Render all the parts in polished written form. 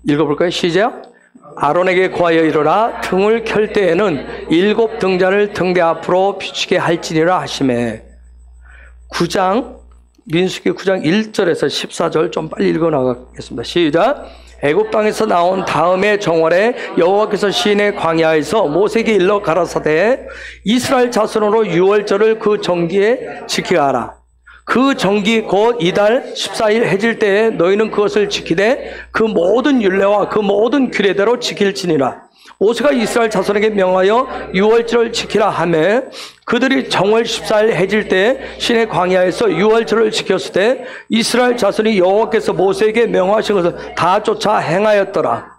읽어볼까요? 시작. 아론에게 고하여 이르라. 등을 켤 때에는 7 등잔을 등대 앞으로 비추게 할지니라 하시매. 9장 민수기 9장 1절에서 14절 좀 빨리 읽어 나가겠습니다. 시작. 애굽 땅에서 나온 다음에 정월에 여호와께서 시내 광야에서 모세에게 일러 가라사대 이스라엘 자손으로 유월절을 그 정기에 지키게 하라. 그 정기 곧 이달 14일 해질 때에 너희는 그것을 지키되 그 모든 율례와 그 모든 규례대로 지킬지니라. 모세가 이스라엘 자손에게 명하여 유월절을 지키라 하매 그들이 정월 14일 해질 때 시내 광야에서 유월절을 지켰을 때 이스라엘 자손이 여호와께서 모세에게 명하신 것을 다 쫓아 행하였더라.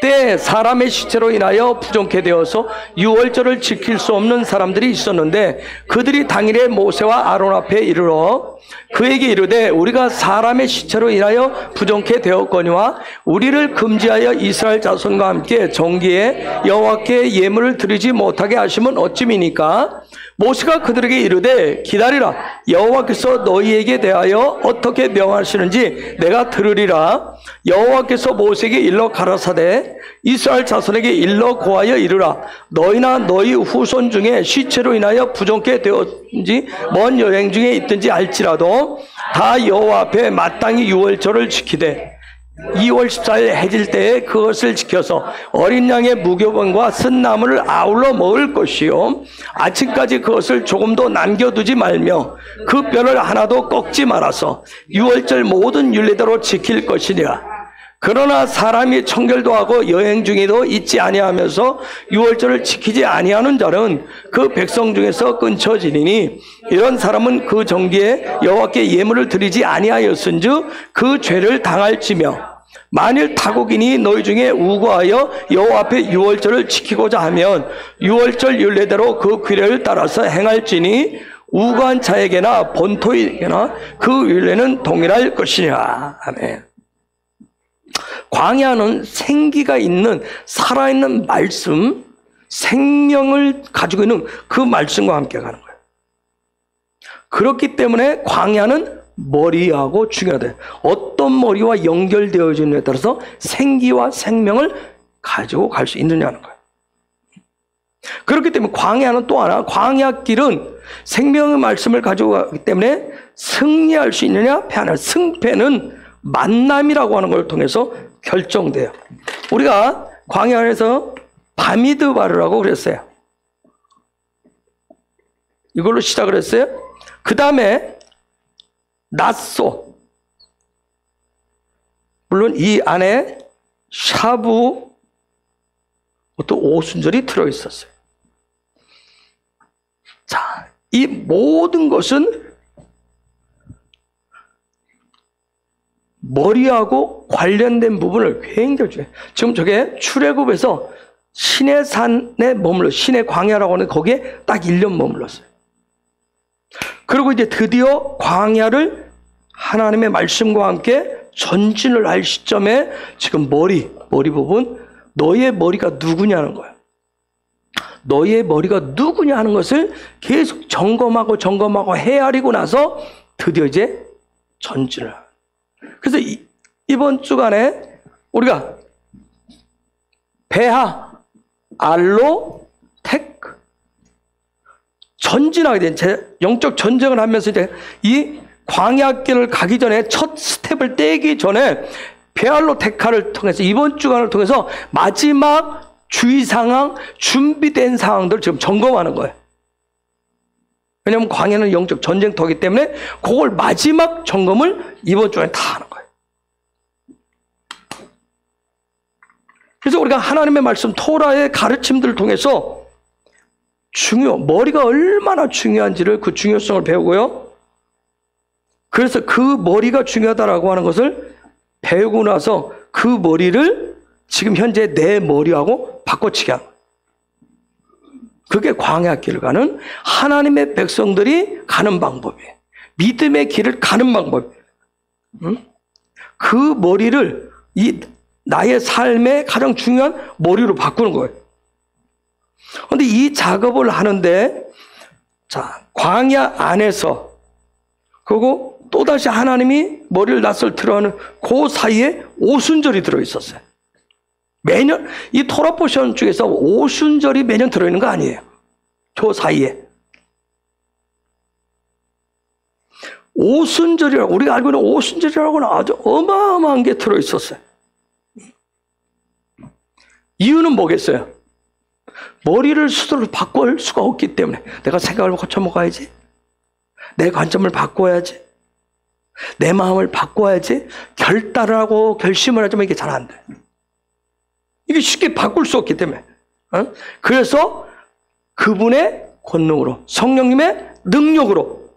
때에 사람의 시체로 인하여 부정케 되어서 유월절을 지킬 수 없는 사람들이 있었는데 그들이 당일에 모세와 아론 앞에 이르러 그에게 이르되 우리가 사람의 시체로 인하여 부정케 되었거니와 우리를 금지하여 이스라엘 자손과 함께 정기에 여호와께 예물을 드리지 못하게 하시면 어찌미니까? 모세가 그들에게 이르되 기다리라. 여호와께서 너희에게 대하여 어떻게 명하시는지 내가 들으리라. 여호와께서 모세에게 일러 가라사대 이스라엘 자손에게 일러 고하여 이르라. 너희나 너희 후손 중에 시체로 인하여 부정케 되었든지 먼 여행 중에 있든지 알지라도 다 여호와 앞에 마땅히 유월절을 지키되 2월 14일 해질 때에 그것을 지켜서 어린 양의 무교병과 쓴 나물을 아울러 먹을 것이요 아침까지 그것을 조금도 남겨두지 말며 그 뼈를 하나도 꺾지 말아서 유월절 모든 율례대로 지킬 것이니라. 그러나 사람이 청결도 하고 여행 중에도 있지 아니하면서 유월절을 지키지 아니하는 자는 그 백성 중에서 끊쳐지리니 이런 사람은 그 정기에 여호와께 예물을 드리지 아니하였은즉 그 죄를 당할지며 만일 타국인이 너희 중에 우거하여 여호와 앞에 유월절을 지키고자 하면 유월절 율례대로 그 규례를 따라서 행할지니 우거한 자에게나 본토에게나 그 율례는 동일할 것이니라. 아멘. 광야는 생기가 있는 살아있는 말씀, 생명을 가지고 있는 그 말씀과 함께 가는 거예요. 그렇기 때문에 광야는 머리하고 중요하다. 어떤 머리와 연결되어지느냐에 따라서 생기와 생명을 가지고 갈 수 있느냐는 거예요. 그렇기 때문에 광야는 또 하나, 광야길은 생명의 말씀을 가지고 가기 때문에 승리할 수 있느냐, 패하느냐. 승패는 만남이라고 하는 걸 통해서 결정돼요. 우리가 광야 안에서 바미드바르라고 그랬어요. 이걸로 시작을 했어요. 그 다음에 낫소. 물론 이 안에 샤부 또 오순절이 들어있었어요. 자, 이 모든 것은 머리하고 관련된 부분을 굉장히 중요해요. 지금 저게 출애굽에서 시내산에 머물러, 시내 광야라고 하는 거기에 딱 1년 머물렀어요. 그리고 이제 드디어 광야를 하나님의 말씀과 함께 전진을 할 시점에 지금 머리 부분, 너의 머리가 누구냐는 거예요. 너의 머리가 누구냐 하는 것을 계속 점검하고 헤아리고 나서 드디어 이제 전진을 합니다. 그래서 이번 주간에 우리가 베하, 알로, 테크 전진하게 된 영적 전쟁을 하면서 이제 이 광야길을 가기 전에 첫 스텝을 떼기 전에 베알로 테카를 통해서 이번 주간을 통해서 마지막 주의 상황, 준비된 상황들을 지금 점검하는 거예요. 왜냐하면 광야는 영적 전쟁터이기 때문에 그걸 마지막 점검을 이번 주에 다 하는 거예요. 그래서 우리가 하나님의 말씀 토라의 가르침들을 통해서 머리가 얼마나 중요한지를 그 중요성을 배우고요. 그래서 그 머리가 중요하다라고 하는 것을 배우고 나서 그 머리를 지금 현재 내 머리하고 바꿔치기 하는 거예요. 그게 광야길을 가는 하나님의 백성들이 가는 방법이에요. 믿음의 길을 가는 방법이에요. 그 머리를 나의 삶의 가장 중요한 머리로 바꾸는 거예요. 그런데 이 작업을 하는데 자, 광야 안에서 그리고 또다시 하나님이 머리를 낯설 틀어하는 그 사이에 오순절이 들어있었어요. 매년 이 토라 포션 중에서 오순절이 매년 들어있는 거 아니에요. 그 사이에. 오순절이라고, 우리가 알고 있는 오순절이라고는 아주 어마어마한 게 들어있었어요. 이유는 뭐겠어요? 머리를 스스로 바꿀 수가 없기 때문에 내가 생각을 고쳐먹어야지, 내 관점을 바꿔야지, 내 마음을 바꿔야지, 결단을 하고 결심을 하지만 이게 잘 안 돼. 이게 쉽게 바꿀 수 없기 때문에. 그래서 그분의 권능으로, 성령님의 능력으로,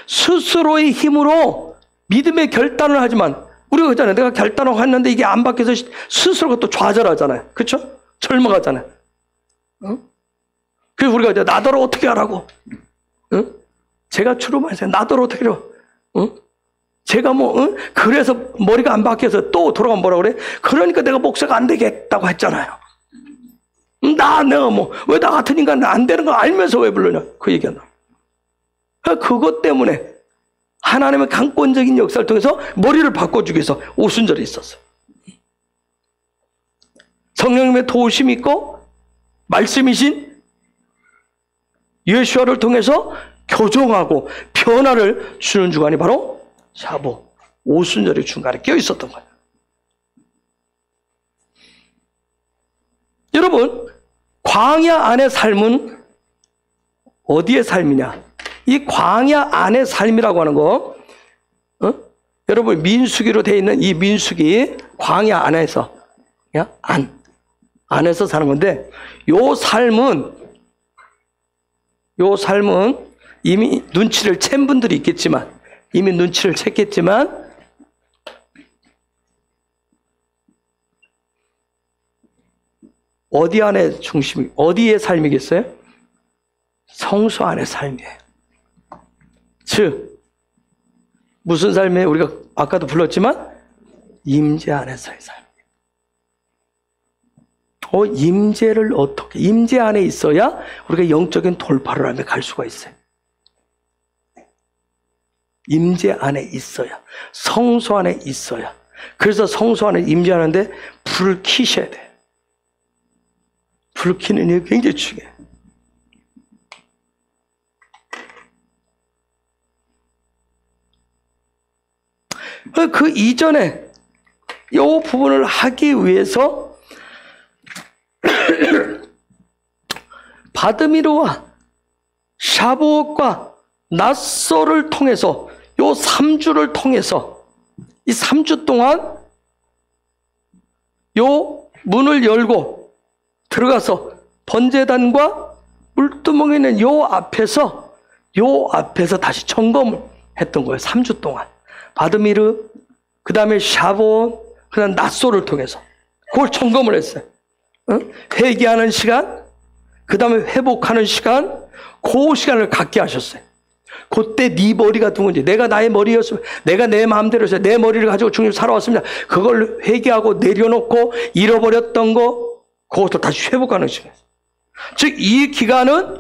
스스로의 힘으로 믿음의 결단을 하지만, 우리가 그러잖아요. 내가 결단하고 했는데 이게 안 바뀌어서 스스로가 또 좌절하잖아요. 그렇죠? 절망하잖아요. 그래서 우리가 이제 나더러 어떻게 하라고? 제가 출루만해서 나더러 어떻게 하라고? 제가 그래서 머리가 안 바뀌어서 또 돌아가면 뭐라 그래? 그러니까 내가 목사가 안 되겠다고 했잖아요. 내가 왜 나 같은 인간 안 되는 거 알면서 왜 부르냐? 그 얘기한다. 그것 때문에 하나님의 강권적인 역사를 통해서 머리를 바꿔주기 위해서 오순절이 있었어요. 성령님의 도우심이 있고 말씀이신 예수와를 통해서 교정하고 변화를 주는 주간이 바로 샤보, 오순절의 중간에 껴 있었던 거예요. 여러분, 광야 안의 삶은 어디의 삶이냐? 이 광야 안의 삶이라고 하는 거, 여러분 민수기로 되어 있는 이 민수기 광야 안에서, 안에서 사는 건데, 요 삶은 이미 눈치를 챈 분들이 있겠지만, 이미 눈치를 챘겠지만, 어디 안에 어디의 삶이겠어요? 성소 안의 삶이에요. 즉, 무슨 삶이에요? 우리가 아까도 불렀지만, 임재 안에서의 삶. 임재를 어떻게, 임재 안에 있어야 우리가 영적인 돌파를 하며 갈 수가 있어요. 임재 안에 있어야, 성소 안에 있어야. 그래서 성소 안에 임재하는데 불을 켜셔야 돼. 불을 켜는 일이 굉장히 중요해요. 그 이전에 이 부분을 하기 위해서 바드미르와 샤보옷과 낫소를 통해서 이 3주를 통해서 이 3주 동안 이 문을 열고 들어가서 번제단과 물두멍에 있는 이 앞에서 다시 점검을 했던 거예요. 3주 동안. 바드미르, 그 다음에 샤보온, 그 다음 낫소를 통해서 그걸 점검을 했어요. 회개하는 시간, 그 다음에 회복하는 시간, 그 시간을 갖게 하셨어요. 그때 네 머리가 누군지, 내가 나의 머리였으면, 내가 내 마음대로 해서 내 머리를 가지고 주님 살아왔습니다. 그걸 회개하고 내려놓고 잃어버렸던 거, 그것도 다시 회복하는 시간. 즉, 이 기간은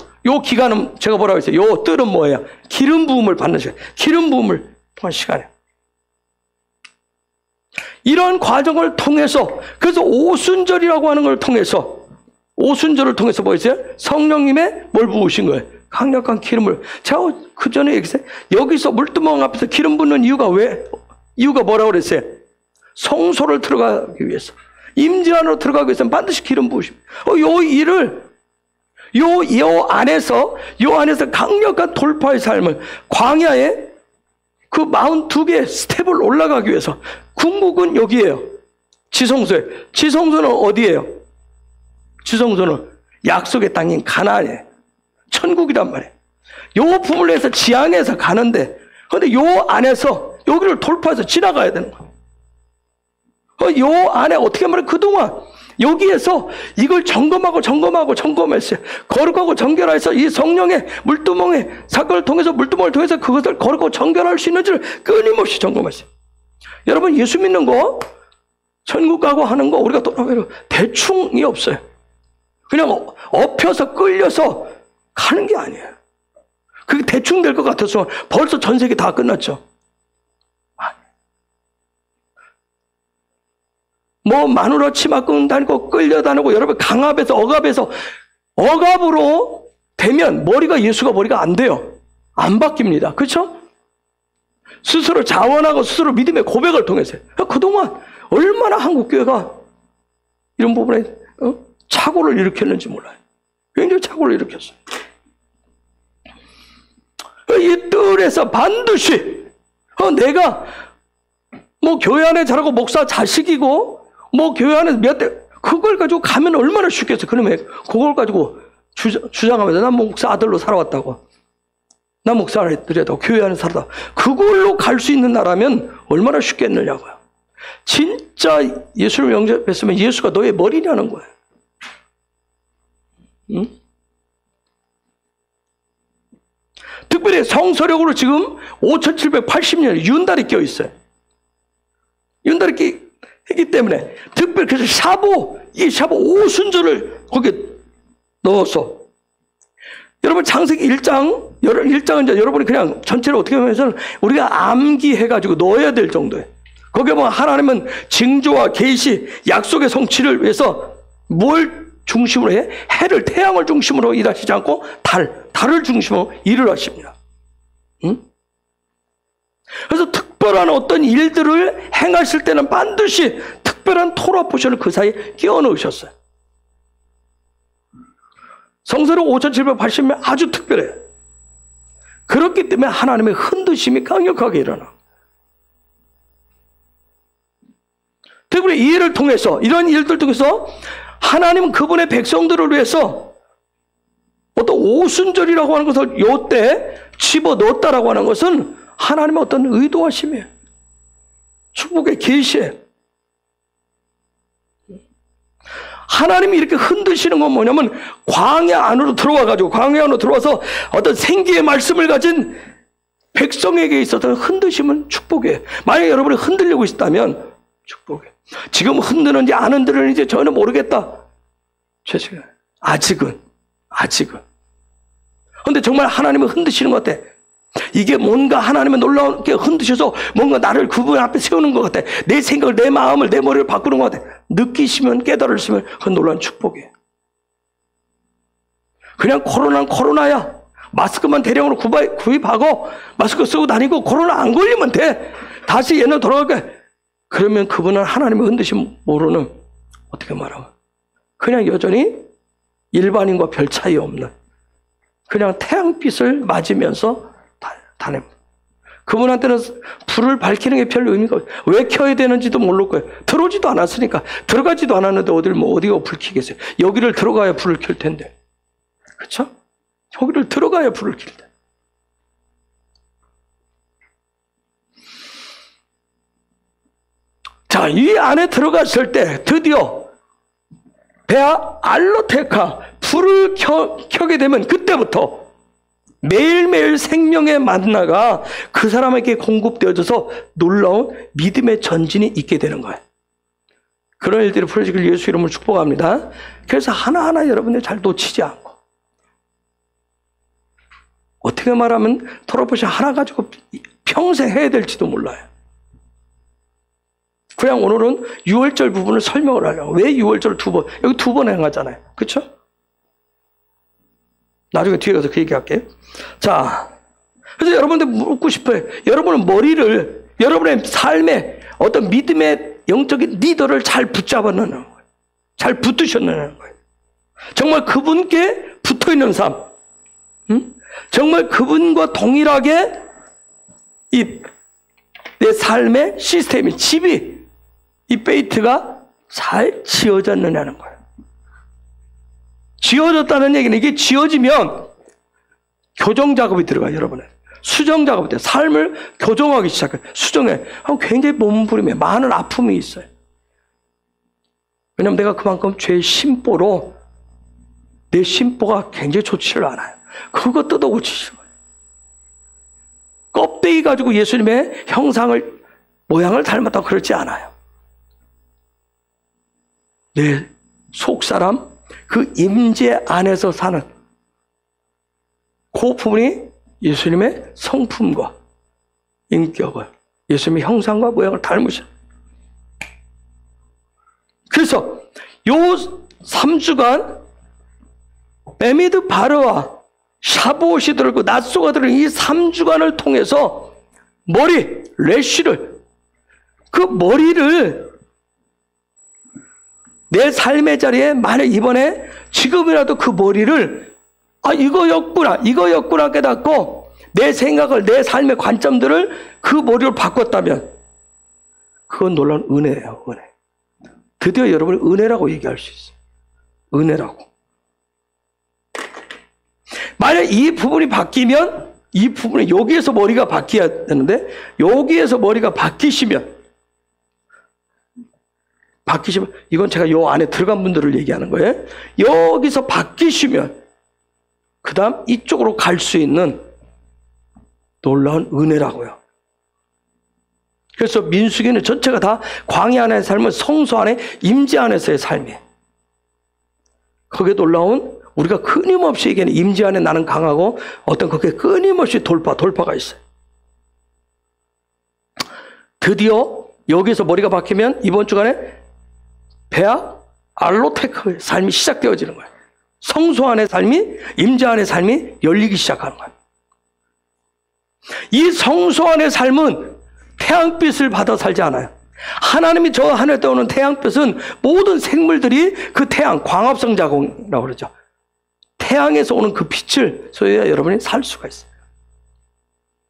제가 뭐라고 했어요? 요 뜰은 뭐예요? 기름 부음을 받는 시간. 기름 부음을 통한 시간이에요. 이런 과정을 통해서, 그래서 오순절이라고 하는 걸 통해서, 오순절을 통해서 뭐였어요? 성령님의 뭘 부으신 거예요? 강력한 기름을. 제가 그 전에 얘기했어요. 여기서 물두멍 앞에서 기름 붓는 이유가 뭐라고 그랬어요? 성소를 들어가기 위해서, 임재 안으로 들어가기 위해서는 반드시 기름 부으십니다. 요 일을 요 안에서 강력한 돌파의 삶을, 광야에 그 42개의 스텝을 올라가기 위해서, 궁극은 여기에요. 지성소에. 지성소는 어디예요? 지성소는 약속의 땅인 가나안이에요. 천국이란 말이에요. 요 부분을 해서 지향해서 가는데, 근데 요 안에서 여기를 돌파해서 지나가야 되는 거예요. 요 안에 어떻게 말해? 그동안 여기에서 이걸 점검했어요. 거룩하고 정결해서 이 성령의 물두멍의 사건을 통해서, 물두멍을 통해서 그것을 거룩하고 정결할 수 있는지를 끊임없이 점검했어요. 여러분, 예수 믿는 거, 천국 가고 하는 거, 우리가 또 대충이 없어요. 그냥 엎혀서 끌려서 가는 게 아니에요. 그게 대충 될 것 같아서 벌써 전 세계 다 끝났죠. 뭐 마누라 치마 끈 다니고 끌려다니고 여러분 강압에서 억압으로 되면 예수가 머리가 안 돼요. 안 바뀝니다. 그렇죠? 스스로 자원하고 스스로 믿음의 고백을 통해서 그동안 얼마나 한국교회가 이런 부분에 착오를 일으켰는지 몰라요. 굉장히 착오를 일으켰어요. 이 뜰에서 반드시 내가 뭐 교회 안에 자라고 목사 자식이고 뭐 교회 안에 몇 대 그걸 가지고 가면 얼마나 쉽겠어요. 그러면 그걸 가지고 주장하면서 난 목사 아들로 살아왔다고, 난 목사 아들이라고, 교회 안에 살았다, 그걸로 갈 수 있는 나라면 얼마나 쉽겠느냐고요. 진짜 예수를 영접했으면 예수가 너의 머리냐는 거예요. 응? 특별히 성서력으로 지금 5780년에 윤달이 껴 있어요. 윤달이 있기 때문에 특별히 그래서 이 샤보 오순절을 거기에 넣어서 여러분 창세기 1장은 이제 여러분이 그냥 전체를 어떻게 보면 우리가 암기해가지고 넣어야 될 정도예요. 거기에 보면 하나님은 징조와 계시, 약속의 성취를 위해서 뭘 중심으로 해? 해를, 태양을 중심으로 일하시지 않고 달을 중심으로 일을 하십니다. 응? 그래서 특별한 어떤 일들을 행하실 때는 반드시 특별한 토라 포션을 그 사이에 끼워 넣으셨어요. 성서력 5780년 아주 특별해요. 그렇기 때문에 하나님의 흔드심이 강력하게 일어나. 특별히 이 일을 통해서, 이런 일들 통해서 하나님은 그분의 백성들을 위해서 어떤 오순절이라고 하는 것을 요때 집어넣었다라고 하는 것은 하나님의 어떤 의도하심이에요. 축복의 계시예요. 하나님이 이렇게 흔드시는 건 뭐냐면 광야 안으로 들어와서 어떤 생기의 말씀을 가진 백성에게 있어서 흔드심은 축복이에요. 만약에 여러분이 흔들리고 있다면 축복이에요. 지금 흔드는지 안 흔드는지 저는 모르겠다. 죄송해요. 아직은. 근데 정말 하나님은 흔드시는 것 같아. 이게 뭔가 하나님의 놀라운게 흔드셔서 뭔가 나를 그분 앞에 세우는 것 같아. 내 생각을, 내 마음을, 내 머리를 바꾸는 것 같아. 느끼시면, 깨달으시면 그건 놀라운 축복이에요. 그냥 코로나는 코로나야. 마스크만 대량으로 구입하고 마스크 쓰고 다니고 코로나 안 걸리면 돼. 다시 옛날 돌아갈게. 그러면 그분은 하나님의 흔드심 모르는, 어떻게 말하면 그냥 여전히 일반인과 별 차이 없는 그냥 태양빛을 맞으면서 다닙니다. 그분한테는 불을 밝히는 게 별 의미가 없어요. 왜 켜야 되는지도 모를 거예요. 들어오지도 않았으니까. 들어가지도 않았는데 어디가 불 켜겠어요. 여기를 들어가야 불을 켤 텐데. 그렇죠? 여기를 들어가야 불을 켤 텐데. 자, 이 안에 들어갔을 때 드디어 베아 알로테카 불을 켜게 되면 그때부터 매일매일 생명의 만나가 그 사람에게 공급되어져서 놀라운 믿음의 전진이 있게 되는 거예요. 그런 일들이 풀어지길 예수 이름으로 축복합니다. 그래서 하나하나 여러분들 잘 놓치지 않고, 어떻게 말하면 토라포시 하나 가지고 평생 해야 될지도 몰라요. 그냥 오늘은 6월절 부분을 설명을 하려고. 왜 6월절을 여기 2번 행하잖아요. 그렇죠? 나중에 뒤에 가서 그 얘기할게요. 자, 그래서 여러분들 묻고 싶어요. 여러분은 머리를, 여러분의 삶에 어떤 믿음의 영적인 리더를 잘 붙잡았느냐는 거예요. 잘 붙으셨느냐는 거예요. 정말 그분께 붙어있는 삶, 정말 그분과 동일하게 내 삶의 시스템이, 집이, 이 페이트가 잘 지어졌느냐는 거예요. 지어졌다는 얘기는, 이게 지어지면 교정 작업이 들어가요, 여러분은. 수정 작업이 돼요. 삶을 교정하기 시작해요. 수정해. 굉장히 몸부림에 많은 아픔이 있어요. 왜냐하면 내가 그만큼 죄의 심보로 내 심보가 굉장히 좋지를 않아요. 그거 뜯어 고치시는 거예요. 껍데기 가지고 예수님의 형상을, 모양을 닮았다고 그러지 않아요. 내 속사람, 그 임재 안에서 사는 그 부분이 예수님의 성품과 인격을, 예수님의 형상과 모양을 닮으셔. 그래서 요 3주간 에미드 바르와 샤보옷이 들었고 낫소가 들은 이 3주간을 통해서 머리, 래쉬를, 그 머리를 내 삶의 자리에 만약 이번에 지금이라도 그 머리를 이거였구나 깨닫고 내 생각을, 내 삶의 관점들을 그 머리로 바꿨다면 그건 놀라운 은혜예요. 은혜. 드디어 여러분이 은혜라고 얘기할 수 있어요. 은혜라고. 만약 이 부분이 바뀌면 이 부분이 여기에서 머리가 바뀌어야 되는데 여기에서 머리가 바뀌시면 이건 제가 요 안에 들어간 분들을 얘기하는 거예요. 여기서 바뀌시면 그 다음 이쪽으로 갈 수 있는 놀라운 은혜라고요. 그래서 민수기는 전체가 다 광야 안의 삶은 성소 안에 임재 안에서의 삶이에요. 거기에 놀라운 우리가 끊임없이 얘기하는 임재 안에 나는 강하고 어떤 그게 끊임없이 돌파가 있어요. 드디어 여기서 머리가 바뀌면 이번 주간에 베아 알로테크의 삶이 시작되어지는 거예요. 성소 안의 삶이, 임재 안의 삶이 열리기 시작하는 거예요. 이 성소 안의 삶은 태양빛을 받아 살지 않아요. 하나님이 저 하늘에 떠오는 태양빛은 모든 생물들이 그 태양, 광합성 자공이라고 그러죠. 태양에서 오는 그 빛을 소유해야 여러분이 살 수가 있어요.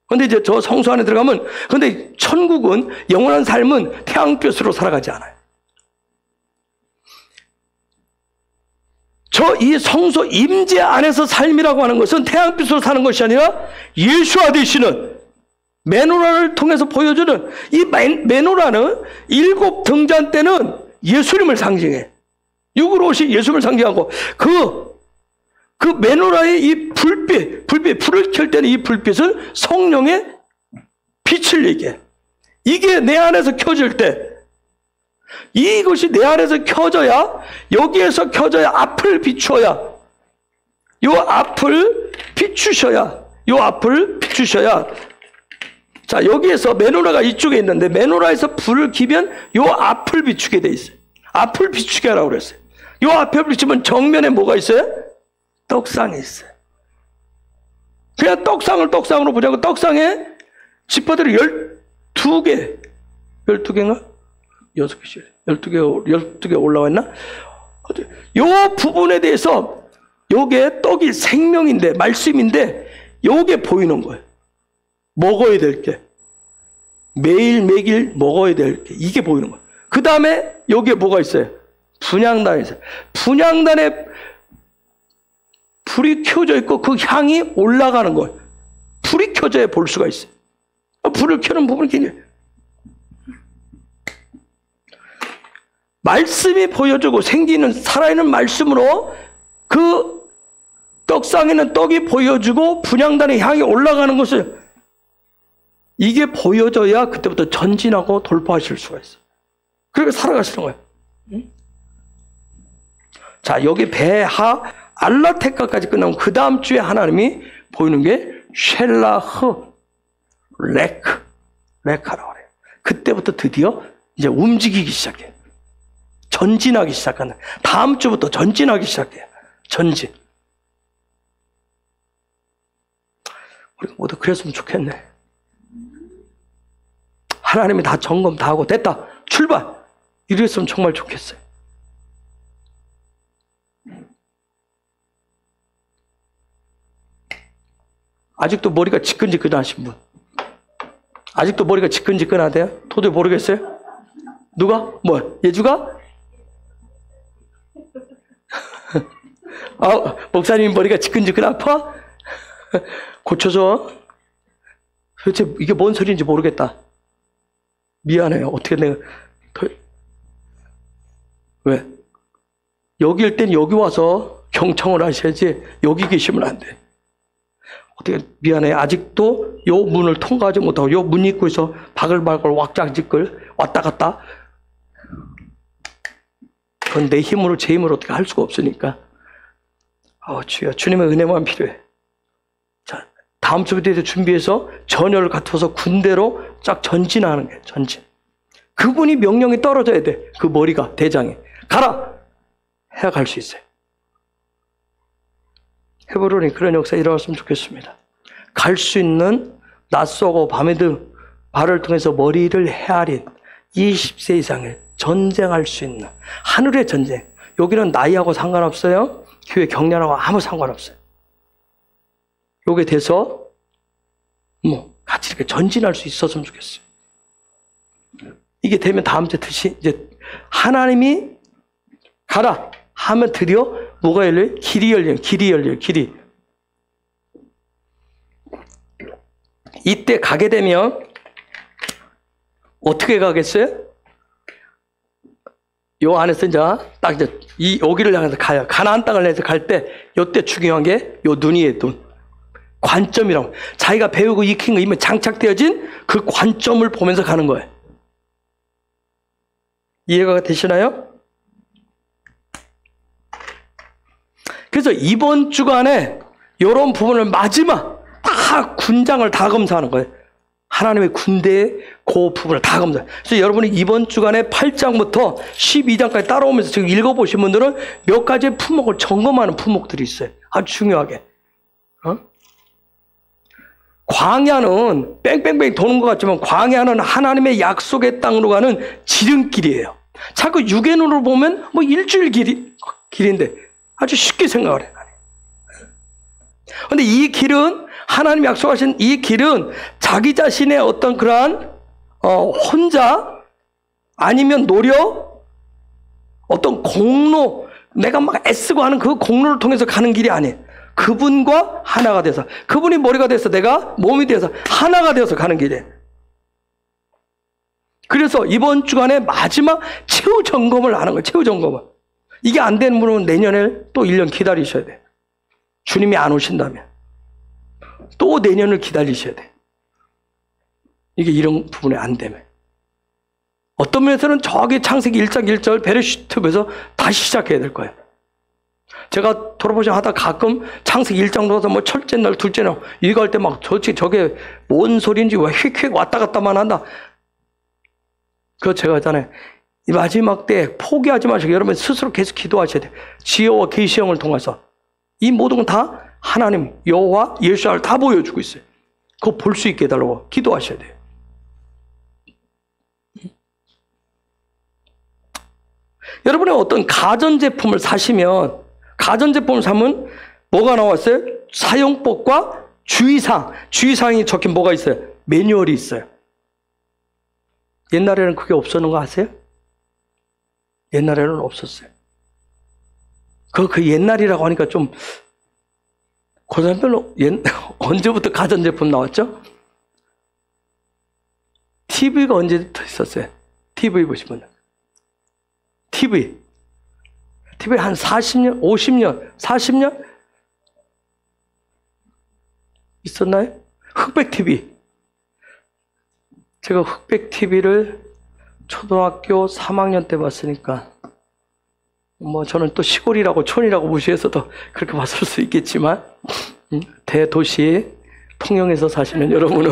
그런데 이제 저 성소 안에 들어가면, 근데 천국은 영원한 삶은 태양빛으로 살아가지 않아요. 이 성소 임재 안에서 삶이라고 하는 것은 태양빛으로 사는 것이 아니라 예수와 되시는 메노라를 통해서 보여주는 이 메노라는 7 등잔 때는 예수님을 상징해. 육으로 오신 예수님을 상징하고 그 메노라의 이 불빛, 불을 켤 때는 이 불빛은 성령의 빛을 얘기해. 이게 내 안에서 켜질 때 이것이 내 안에서 켜져야, 여기에서 켜져야 앞을 비추어야, 요 앞을 비추셔야, 자, 여기에서 메노라가 이쪽에 있는데 메노라에서 불을 켜면 요 앞을 비추게 돼 있어요. 앞을 비추게 하라고 그랬어요. 요 앞을 비추면 정면에 뭐가 있어요? 떡상이 있어요. 그냥 떡상으로 보자고. 떡상에 지퍼들이 12개, 12개인가? 6개씩, 12개 올라와 있나? 요 부분에 대해서 요게 떡이 생명인데, 말씀인데, 요게 보이는 거예요. 먹어야 될 게. 매일 먹어야 될 게. 이게 보이는 거예요. 그 다음에 여기에 뭐가 있어요? 분향단이 있어요. 분향단에 불이 켜져 있고 그 향이 올라가는 거예요. 불이 켜져야 볼 수가 있어요. 불을 켜는 부분이 굉장히. 말씀이 보여주고 생기는 살아있는 말씀으로 그 떡상에는 떡이 보여주고 분향단의 향이 올라가는 것을, 이게 보여져야 그때부터 전진하고 돌파하실 수가 있어요. 그렇게 살아가시는 거예요. 자, 여기 베하 알라테카까지 끝나면 그 다음 주에 하나님이 보이는 게 쉘라흐 레카라고 그래요. 그때부터 드디어 이제 움직이기 시작해요. 전진하기 시작한다. 다음 주부터 전진하기 시작해요. 전진. 우리가 모두 그랬으면 좋겠네. 하나님이 다 점검 다 하고 됐다. 출발. 이랬으면 정말 좋겠어요. 아직도 머리가 지끈지끈하신 분. 아직도 머리가 지끈지끈하대요? 도저히 모르겠어요? 누가? 예주가? 목사님 머리가 지끈지끈 아파? 고쳐줘. 도대체 이게 뭔 소리인지 모르겠다. 미안해요. 어떻게 내가 왜? 여기일 땐 여기 와서 경청을 하셔야지 여기 계시면 안 돼. 어떻게 미안해. 아직도 요 문을 통과하지 못하고 요 문 입구에서 바글바글 왁장지글 왔다 갔다. 그건 내 힘으로 제 힘으로 어떻게 할 수가 없으니까. 주여, 주님의 은혜만 필요해. 자, 다음 주부터 준비해서 전열을 갖춰서 군대로 쫙 전진하는 거예요. 전진. 그분이 명령이 떨어져야 돼. 그 머리가 대장에. 가라! 해야 갈 수 있어요. 헤브론이 그런 역사 일어났으면 좋겠습니다. 갈 수 있는 낯서고 밤에도 발을 통해서 머리를 헤아린 20세 이상의 전쟁할 수 있는 하늘의 전쟁. 여기는 나이하고 상관없어요. 교회 경륜하고 아무 상관없어요. 여기에 대해서 같이 이렇게 전진할 수 있었으면 좋겠어요. 이게 되면 다음 주 뜻이 이제 하나님이 가라 하면 드디어 뭐가 열려요? 길이 열려요. 길이 열려요. 길이. 이때 가게 되면 어떻게 가겠어요? 요 안에서 이제 딱 이제 여기를 향해서 가요. 가나안 땅을 향해서 갈 때 요때 중요한 게 요 눈이에요. 눈. 관점이라고. 자기가 배우고 익힌 거 이미 장착되어진 그 관점을 보면서 가는 거예요. 이해가 되시나요? 그래서 이번 주간에 이런 부분을 마지막 다 군장을 다 검사하는 거예요. 하나님의 군대의 그 부분을 다 검사. 그래서 여러분이 이번 주간에 8장부터 12장까지 따라오면서 지금 읽어보신 분들은 몇 가지의 품목을 점검하는 품목들이 있어요. 아주 중요하게. 광야는 뺑뺑뺑 도는 것 같지만 광야는 하나님의 약속의 땅으로 가는 지름길이에요. 자꾸 육의 눈으로 보면 뭐 일주일 길인데 아주 쉽게 생각을 해요. 그런데 이 길은 하나님이 약속하신 이 길은 자기 자신의 어떤 그러한 혼자 아니면 노력 어떤 공로 내가 막 애쓰고 하는 그 공로를 통해서 가는 길이 아니에요. 그분과 하나가 돼서 그분이 머리가 돼서 내가 몸이 돼서 하나가 되어서 가는 길이에요. 그래서 이번 주간에 마지막 최후 점검을 하는 거예요. 최후 점검을. 이게 안 되는 분은 내년에 또 1년 기다리셔야 돼요. 주님이 안 오신다면 또 내년을 기다리셔야 돼요. 이게 이런 부분에 안 되면. 어떤 면에서는 저기 창세기 1장 1절 베레시트에서 다시 시작해야 될 거예요. 제가 돌아보자 하다 가끔 창세기 1장도 와서 뭐 첫째 날, 둘째 날 읽을 때 막 저게 뭔 소리인지 왜 휙휙 왔다 갔다만 한다. 그거 제가 하잖아요. 이 마지막 때 포기하지 마시고 여러분 스스로 계속 기도하셔야 돼요. 지혜와 계시형을 통해서. 이 모든 건 다 하나님, 여호와, 예수를 다 보여주고 있어요. 그거 볼 수 있게 해달라고 기도하셔야 돼요. 여러분의 어떤 가전제품을 사시면 가전제품을 사면 뭐가 나왔어요? 사용법과 주의사항이 적힌 뭐가 있어요? 매뉴얼이 있어요. 옛날에는 그게 없었는 거 아세요? 옛날에는 없었어요. 그 옛날이라고 하니까 좀 그 사람들로 언제부터 가전제품 나왔죠? TV가 언제부터 있었어요? TV 보시면 TV 한 40년, 50년, 40년 있었나요? 흑백 TV. 제가 흑백 TV를 초등학교 3학년 때 봤으니까 뭐 저는 또 시골이라고 촌이라고 무시해서도 그렇게 봤을 수 있겠지만 대도시 통영에서 사시는 여러분은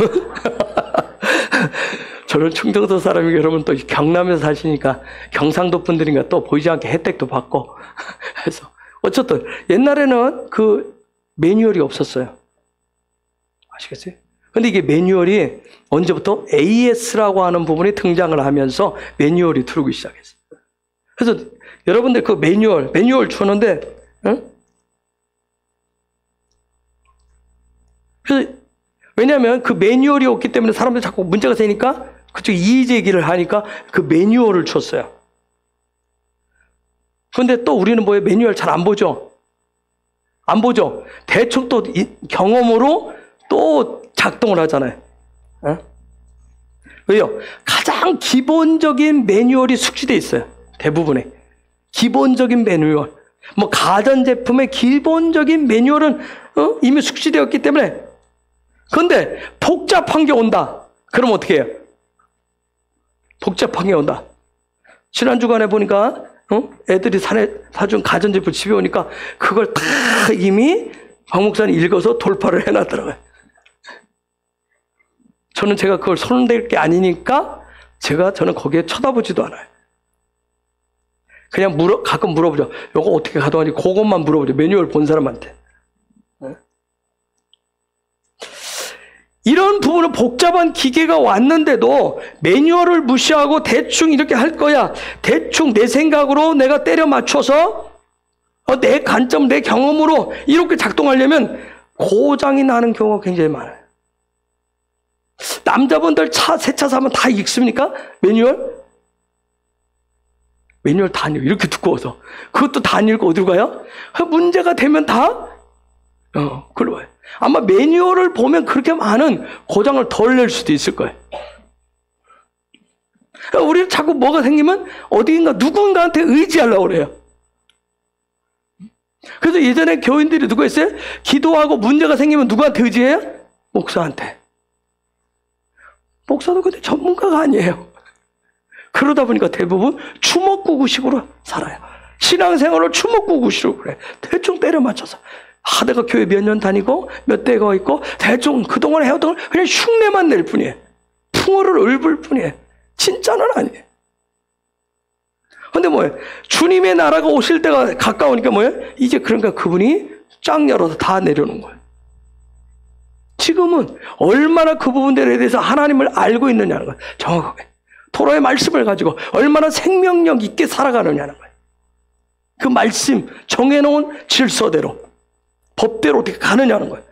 저는 충청도 사람이고 여러분 또 경남에서 사시니까 경상도 분들인가 또 보이지 않게 혜택도 받고 해서 어쨌든 옛날에는 그 매뉴얼이 없었어요. 아시겠어요? 근데 이게 매뉴얼이 언제부터 AS라고 하는 부분이 등장을 하면서 매뉴얼이 들어오기 시작했어요. 그래서 여러분들 그 매뉴얼 주는데 그래서 왜냐하면 그 매뉴얼이 없기 때문에 사람들이 자꾸 문제가 생기니까 그쪽 이의제기를 하니까 그 매뉴얼을 줬어요. 그런데 또 우리는 뭐예요? 매뉴얼 잘 안 보죠? 안 보죠? 대충 또 경험으로 또 작동을 하잖아요. 왜요? 가장 기본적인 매뉴얼이 숙지되어 있어요. 대부분의. 기본적인 매뉴얼. 뭐 가전제품의 기본적인 매뉴얼은 이미 숙지되었기 때문에. 그런데 복잡한 게 온다. 그럼 어떻게 해요? 복잡한 게 온다. 지난 주간에 보니까 애들이 사준 가전제품 집에 오니까 그걸 다 이미 박 목사님 읽어서 돌파를 해놨더라고요. 저는 제가 그걸 손댈 게 아니니까 저는 거기에 쳐다보지도 않아요. 그냥 가끔 물어보죠. 요거 어떻게 가동하는지 그것만 물어보죠. 매뉴얼 본 사람한테. 이런 부분은 복잡한 기계가 왔는데도 매뉴얼을 무시하고 대충 이렇게 할 거야. 대충 내 생각으로 내가 때려 맞춰서 내 관점, 내 경험으로 이렇게 작동하려면 고장이 나는 경우가 굉장히 많아요. 남자분들 새 차 사면 다 읽습니까? 매뉴얼? 매뉴얼 다 안 읽어. 이렇게 두꺼워서. 그것도 다 안 읽고 어디로 가요? 문제가 되면 다, 글로 가요. 아마 매뉴얼을 보면 그렇게 많은 고장을 덜 낼 수도 있을 거예요. 우리는 자꾸 뭐가 생기면 어디인가 누군가한테 의지하려고 그래요. 그래서 예전에 교인들이 누가 있어요? 기도하고 문제가 생기면 누구한테 의지해요? 목사한테. 목사도 근데 전문가가 아니에요. 그러다 보니까 대부분 주먹구구식으로 살아요. 신앙생활을 주먹구구식으로 그래. 대충 때려 맞춰서. 내가 교회 몇 년 다니고 몇 대가 있고 대충 그동안 해왔던 걸 그냥 흉내만 낼 뿐이에요. 풍어를 읊을 뿐이에요. 진짜는 아니에요. 근데 뭐예요? 주님의 나라가 오실 때가 가까우니까 뭐예요? 이제 그러니까 그분이 쫙 열어서 다 내려놓은 거예요. 지금은 얼마나 그 부분들에 대해서 하나님을 알고 있느냐는 거예요. 정확하게. 토라의 말씀을 가지고 얼마나 생명력 있게 살아가느냐는 거예요. 그 말씀, 정해놓은 질서대로, 법대로 어떻게 가느냐는 거예요.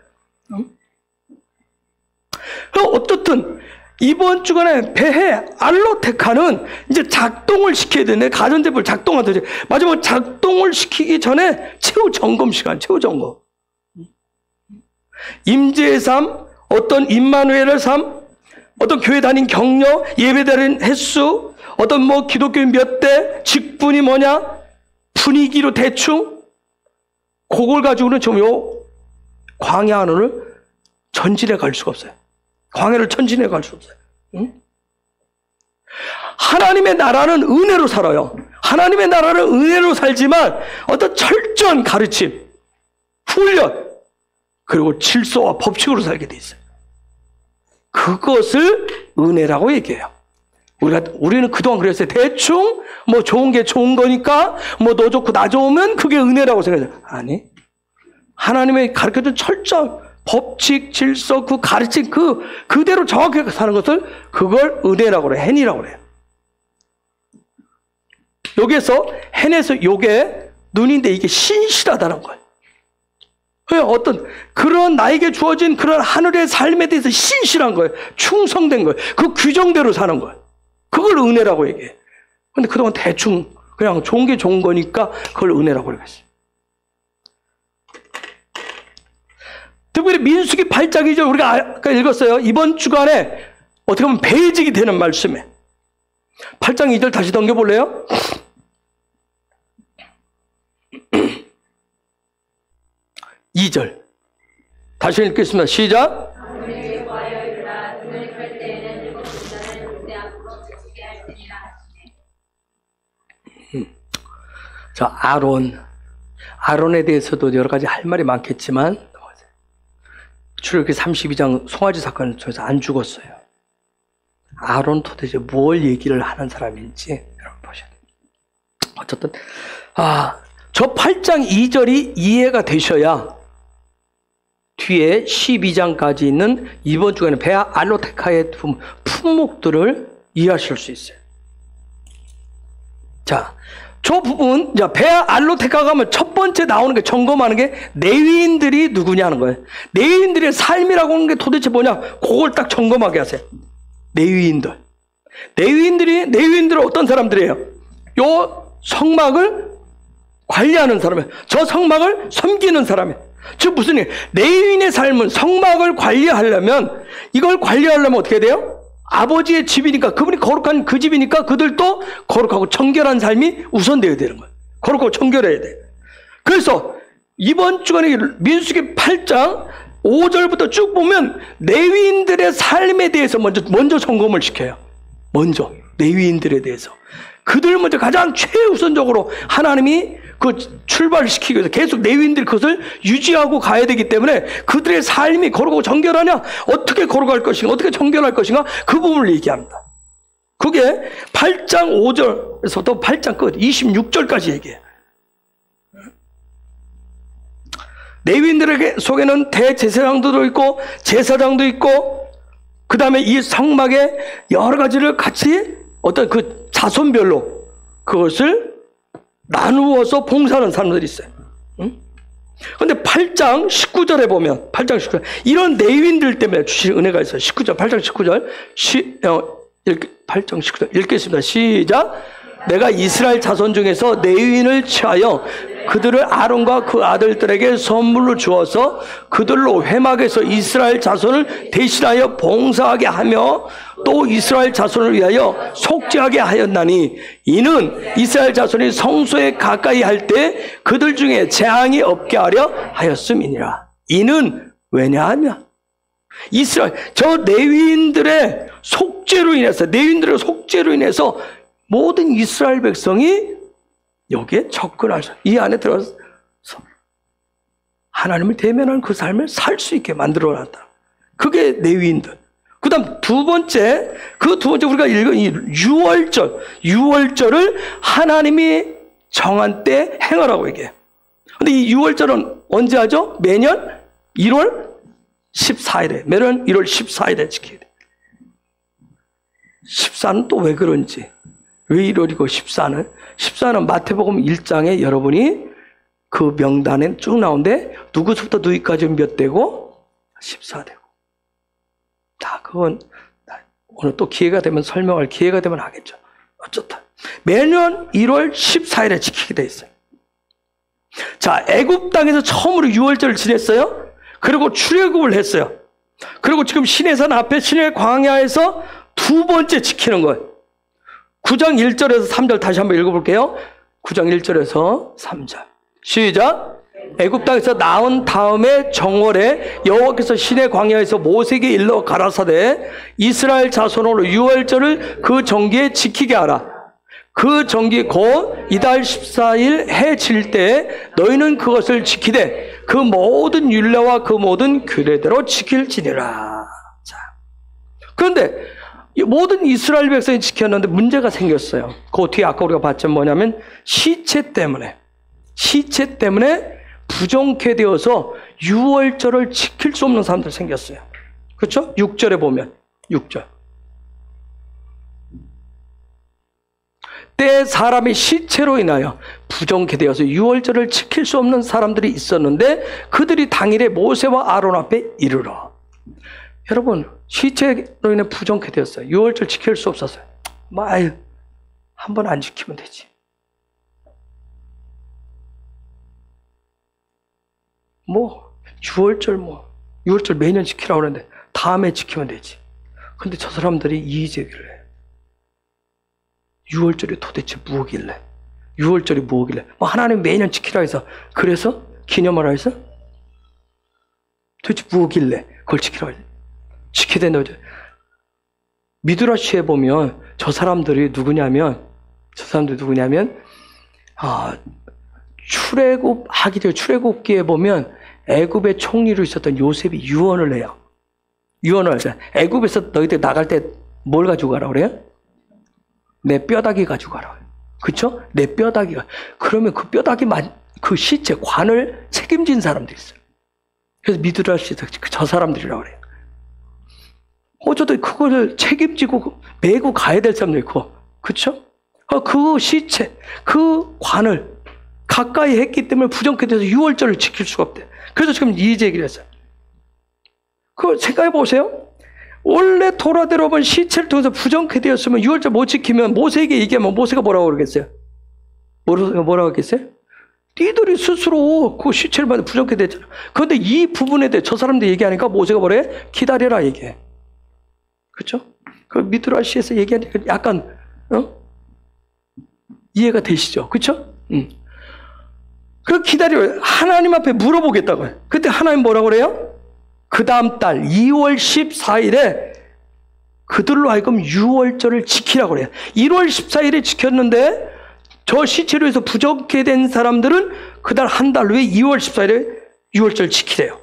어떻든 이번 주간에 배해 알로테카는 이제 작동을 시켜야 되네. 가전제품을 작동하듯이. 마지막 작동을 시키기 전에 최후 점검 시간, 최후 점검. 임재의 삶, 어떤 임마누엘의 삶, 어떤 교회 다닌 격려, 예배 드린 횟수, 어떤 뭐 기독교인 몇 대, 직분이 뭐냐, 분위기로 대충, 그걸 가지고는 좀 광야 안을 전진해 갈 수가 없어요. 광야를 전진해 갈 수 없어요. 응? 하나님의 나라는 은혜로 살아요. 하나님의 나라는 은혜로 살지만 어떤 철저한 가르침, 훈련, 그리고 질서와 법칙으로 살게 돼 있어요. 그것을 은혜라고 얘기해요. 우리는 그동안 그랬어요. 대충 뭐 좋은 게 좋은 거니까 뭐 너 좋고 나 좋으면 그게 은혜라고 생각해요. 아니, 하나님의 가르쳐준 철저한 법칙, 질서, 그 가르침 그대로 정확하게 사는 것을 그걸 은혜라고 그래요. hen이라고 그래요. 여기에서 hen에서 요게 눈인데 이게 신실하다는 거예요. 어떤 그런 나에게 주어진 그런 하늘의 삶에 대해서 신실한 거예요. 충성된 거예요. 그 규정대로 사는 거예요. 그걸 은혜라고 얘기해. 근데 그동안 대충 그냥 좋은 게 좋은 거니까 그걸 은혜라고 얘기했어요. 특별히 민수기 8장 2절 우리가 아까 읽었어요. 이번 주간에 어떻게 보면 배직이 되는 말씀에 8장 2절 다시 넘겨볼래요? 이 절 다시 읽겠습니다. 시작. 자, 아론에 대해서도 여러 가지 할 말이 많겠지만 출애굽기 32장 송아지 사건을 통해서 안 죽었어요. 아론 도대체 뭘 얘기를 하는 사람인지 여러분 보셔야 돼요. 어쨌든 저 8장 2절이 이해가 되셔야 뒤에 12장까지 있는 이번 주간에 베아 알로테카의 품목들을 이해하실 수 있어요. 자, 저 부분, 베아 알로테카가 하면 첫 번째 나오는 게 점검하는 게 레위인들이 누구냐는 거예요. 레위인들의 삶이라고 하는 게 도대체 뭐냐? 그걸 딱 점검하게 하세요. 레위인들은 어떤 사람들이에요? 요 성막을 관리하는 사람이에요. 저 성막을 섬기는 사람이에요. 즉 무슨 일? 레위인의 삶은 성막을 관리하려면 이걸 관리하려면 어떻게 돼요? 아버지의 집이니까 그분이 거룩한 그 집이니까 그들도 거룩하고 청결한 삶이 우선되어야 되는 거예요. 거룩하고 청결해야 돼. 그래서 이번 주간에 민수기 8장 5절부터 쭉 보면 레위인들의 삶에 대해서 먼저 점검을 시켜요. 먼저 레위인들에 대해서 그들 먼저 가장 최우선적으로 하나님이 그 출발시키기 위해서 계속 레위인들이 그것을 유지하고 가야 되기 때문에 그들의 삶이 거룩하고 정결하냐, 어떻게 거룩할 것인가, 어떻게 정결할 것인가 그 부분을 얘기합니다. 그게 8장 5절 4절에서부터 8장 끝 26절까지 얘기해요. 레위인들에게 속에는 대제사장도 있고 제사장도 있고 그 다음에 이 성막에 여러 가지를 같이 어떤 그 자손별로 그것을 나누어서 봉사하는 사람들이 있어요. 그런데 8장 19절에 보면 8장 19절 이런 레위인들 때문에 주신 은혜가 있어요. 19절 8장 19절 8장 19절 읽겠습니다. 시작. 내가 이스라엘 자손 중에서 레위인을 취하여 그들을 아론과 그 아들들에게 선물로 주어서 그들로 회막에서 이스라엘 자손을 대신하여 봉사하게 하며 또 이스라엘 자손을 위하여 속죄하게 하였나니 이는 이스라엘 자손이 성소에 가까이 할 때 그들 중에 재앙이 없게 하려 하였음이니라. 이는 왜냐하면 이스라엘 저 레위인들의 속죄로 인해서 모든 이스라엘 백성이 여기에 접근하셔. 이 안에 들어서 하나님을 대면하는 그 삶을 살 수 있게 만들어놨다. 그게 레위인들. 그 다음 두 번째 우리가 읽은 이 유월절을 하나님이 정한 때 행하라고 얘기해요. 근데 이 유월절은 언제 하죠? 매년 1월 14일에. 매년 1월 14일에 지켜야 돼. 14는 또 왜 그런지. 왜 1월이고 14는 마태복음 1장에 여러분이 그 명단에 쭉 나오는데 누구부터 누구까지 몇 되고 14되고 다 그건 오늘 또 기회가 되면 설명할 기회가 되면 하겠죠. 어쩌다 매년 1월 14일에 지키게 돼 있어요. 자, 애굽 땅에서 처음으로 유월절을 지냈어요. 그리고 출애굽을 했어요. 그리고 지금 시내산 앞에 시내 광야에서 두 번째 지키는 거예요. 9장 1절에서 3절 다시 한번 읽어볼게요. 9장 1절에서 3절 시작. 애굽 땅에서 나온 다음에 정월에 여호와께서 시내 광야에서 모세에게 일러 가라사대 이스라엘 자손으로 유월절을 그 정기에 지키게 하라. 그 정기 곧 이달 14일 해 질 때 너희는 그것을 지키되 그 모든 율례와 그 모든 규례대로 지킬지니라. 자, 그런데 모든 이스라엘 백성이 지켰는데 문제가 생겼어요. 그 뒤에 아까 우리가 봤죠. 뭐냐면 시체 때문에 부정케 되어서 유월절을 지킬 수 없는 사람들 생겼어요. 그렇죠? 6절에 보면 6절 때 사람이 시체로 인하여 부정케 되어서 유월절을 지킬 수 없는 사람들이 있었는데 그들이 당일에 모세와 아론 앞에 이르러. 여러분 시체로 인해 부정케 되었어요. 유월절 지킬 수 없었어요. 한 번 안 지키면 되지. 유월절 매년 지키라고 그러는데 다음에 지키면 되지. 근데 저 사람들이 이의제기를 해. 유월절이 도대체 무엇길래? 하나님 매년 지키라 해서 그래서 기념하라 해서 도대체 무엇길래 그걸 지키라 해서 지키게 된다고. 미드라시에 보면 저 사람들이 누구냐면 출애굽기에 보면 애굽의 총리로 있었던 요셉이 유언을 해요. 유언을 하죠. 애굽에서 너희들 나갈 때 뭘 가지고 가라 그래요? 내 뼈다귀 가지고 가라. 그쵸? 내 뼈다귀가. 그러면 그 뼈다귀만 그 시체 관을 책임진 사람들이 있어요. 그래서 미드라시에서 저 사람들이라고 그래요. 어쩌다 그거를 책임지고 메고 가야 될 사람들 있고, 그쵸? 그 시체, 그 관을 가까이 했기 때문에 부정케 돼서 유월절을 지킬 수가 없대. 그래서 지금 이 얘기를 했어요. 그걸 생각해 보세요. 원래 토라대로 보면 시체를 통해서 부정케 되었으면 유월절 못 지키면 모세에게 얘기하면 모세가 뭐라고 그러겠어요? 뭐라고 하겠어요? 니들이 스스로 그 시체를 받아 부정케 됐잖아. 그런데 이 부분에 대해 저 사람들 얘기하니까 모세가 뭐래? 기다려라 얘기해. 그렇죠? 그 미드라시에서 얘기하니까 약간 이해가 되시죠? 그렇죠? 그 기다려. 하나님 앞에 물어보겠다고요. 그때 하나님 뭐라고 그래요? 그 다음 달 2월 14일에 그들로 하여금 유월절을 지키라고 그래요. 1월 14일에 지켰는데 저 시체로 해서 부정케 된 사람들은 그달 한 달 후에 2월 14일에 유월절 지키래요.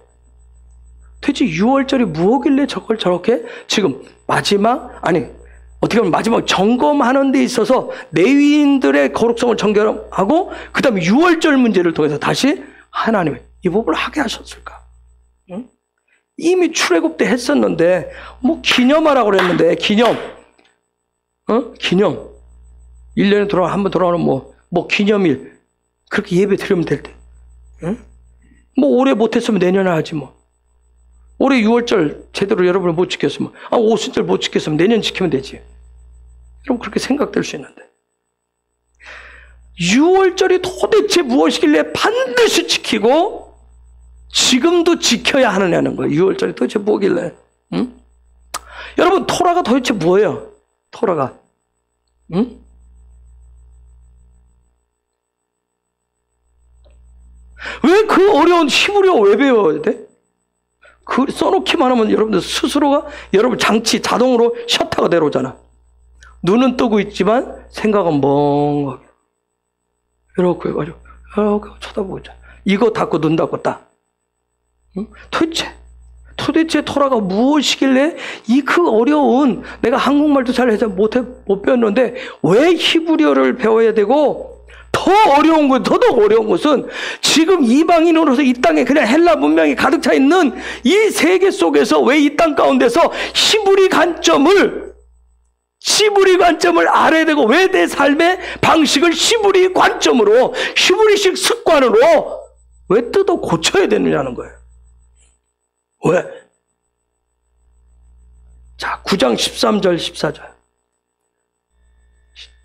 도대체 유월절이 무엇길래 저걸 저렇게 지금 어떻게 보면 마지막 점검하는 데 있어서 레위인들의 거룩성을 점검하고 그 다음에 유월절 문제를 통해서 다시 하나님이 이 법을 하게 하셨을까? 응? 이미 출애굽 때 했었는데 뭐 기념하라고 그랬는데 기념 1년에 한번 돌아오는 뭐 기념일 그렇게 예배 드리면 될 때. 응? 뭐 올해 못했으면 내년에 하지 뭐. 올해 6월절 제대로 여러분이 못 지켰으면 오순절 못 지켰으면 내년 지키면 되지. 여러분 그렇게 생각될 수 있는데 6월절이 도대체 무엇이길래 반드시 지키고 지금도 지켜야 하느냐는 거예요. 6월절이 도대체 뭐길래. 응? 여러분 토라가 도대체 뭐예요? 토라가. 응? 왜 그 어려운 히브리어 왜 배워야 돼? 그 써놓기만 하면 여러분들 스스로가 여러분 장치 자동으로 셔터가 내려오잖아. 눈은 뜨고 있지만 생각은 멍하게 이렇게 해가지고 이렇게 쳐다보고 있잖아. 이거 닫고 눈 닫고 딱. 응? 도대체 토라가 무엇이길래 이 그 어려운 내가 한국말도 잘 해서 못 배웠는데 왜 히브리어를 배워야 되고 더 어려운 것, 더더욱 어려운 것은 지금 이방인으로서 이 땅에 그냥 헬라 문명이 가득 차 있는 이 세계 속에서 왜 이 땅 가운데서 히브리 관점을 알아야 되고 왜 내 삶의 방식을 히브리 관점으로 히브리식 습관으로 왜 뜯어 고쳐야 되느냐는 거예요. 왜? 자, 9장 13절 14절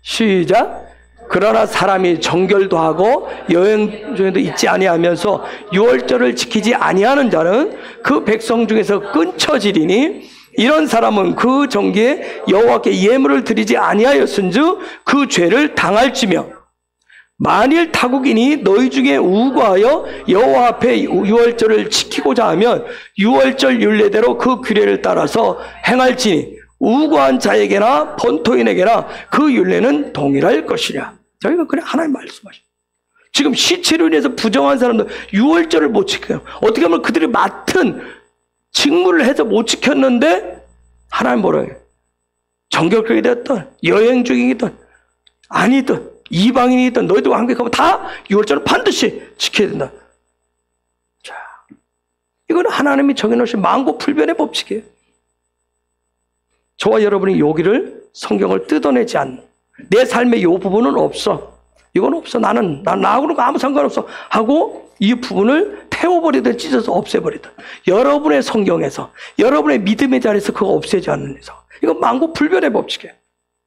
시작. 그러나 사람이 정결도 하고 여행 중에도 있지 아니하면서 유월절을 지키지 아니하는 자는 그 백성 중에서 끊쳐지리니 이런 사람은 그 정기에 여호와께 예물을 드리지 아니하였은즉 그 죄를 당할지며 만일 타국인이 너희 중에 우고하여 여호와 앞에 유월절을 지키고자 하면 유월절 율례대로 그 규례를 따라서 행할지니 우고한 자에게나 번토인에게나 그 율례는 동일할 것이냐. 저희가 그냥 하나님 말씀하시죠. 지금 시체로 인해서 부정한 사람들 유월절을 못 지켜요. 어떻게 하면 그들이 맡은 직무를 해서 못 지켰는데 하나님 뭐라 해요? 정결하게 되었던 여행 중이든 아니든 이방인이든 너희들과 함께 가면 다 유월절을 반드시 지켜야 된다. 자, 이건 하나님이 정해놓으신 만고불변의 법칙이에요. 저와 여러분이 여기를 성경을 뜯어내지 않는 내 삶의 이 부분은 없어. 이건 없어. 나하고는 아무 상관없어. 하고 이 부분을 태워버리든 찢어서 없애버리든 여러분의 성경에서 여러분의 믿음의 자리에서 그거 없애지 않는 이상 이건 만고불변의 법칙이에요.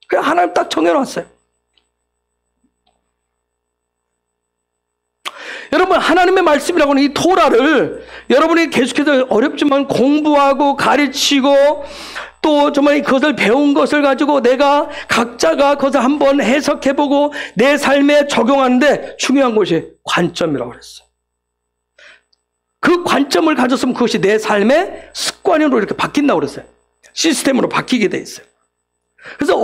그냥 하나님 딱 정해놨어요. 여러분 하나님의 말씀이라고 하는 이 토라를 여러분이 계속해서 어렵지만 공부하고 가르치고 또 정말 그것을 배운 것을 가지고 내가 각자가 그것을 한번 해석해보고 내 삶에 적용하는데 중요한 것이 관점이라고 그랬어요. 그 관점을 가졌으면 그것이 내 삶의 습관으로 이렇게 바뀐다고 그랬어요. 시스템으로 바뀌게 돼 있어요. 그래서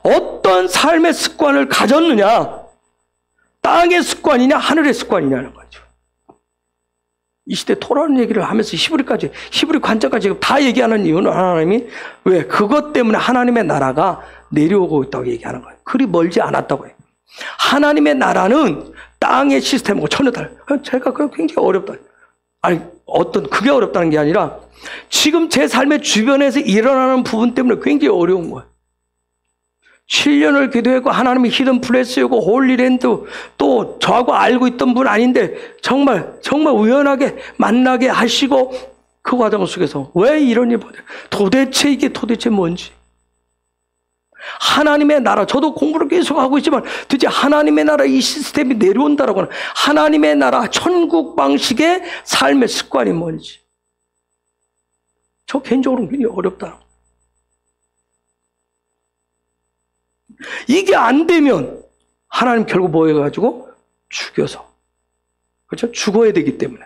어떤 삶의 습관을 가졌느냐, 땅의 습관이냐 하늘의 습관이냐는 거죠. 이 시대 토라는 얘기를 하면서 히브리 관점까지 지금 다 얘기하는 이유는 하나님이 왜? 그것 때문에 하나님의 나라가 내려오고 있다고 얘기하는 거예요. 그리 멀지 않았다고 해요. 하나님의 나라는 땅의 시스템하고 전혀 달라요. 제가 그냥 굉장히 어렵다. 아니, 그게 어렵다는 게 아니라 지금 제 삶의 주변에서 일어나는 부분 때문에 굉장히 어려운 거예요. 7년을 기도했고 하나님이 히든 플레스이고 홀리랜드 또 저하고 알고 있던 분 아닌데 정말 우연하게 만나게 하시고 그 과정 속에서 왜 이런 일이 도대체 이게 도대체 뭔지 하나님의 나라 저도 공부를 계속 하고 있지만 도대체 하나님의 나라 이 시스템이 내려온다라고 하는 하나님의 나라 천국 방식의 삶의 습관이 뭔지 저 개인적으로는 굉장히 어렵다. 이게 안 되면 하나님 결국 뭐 해가지고 죽여서 그렇죠? 죽어야 되기 때문에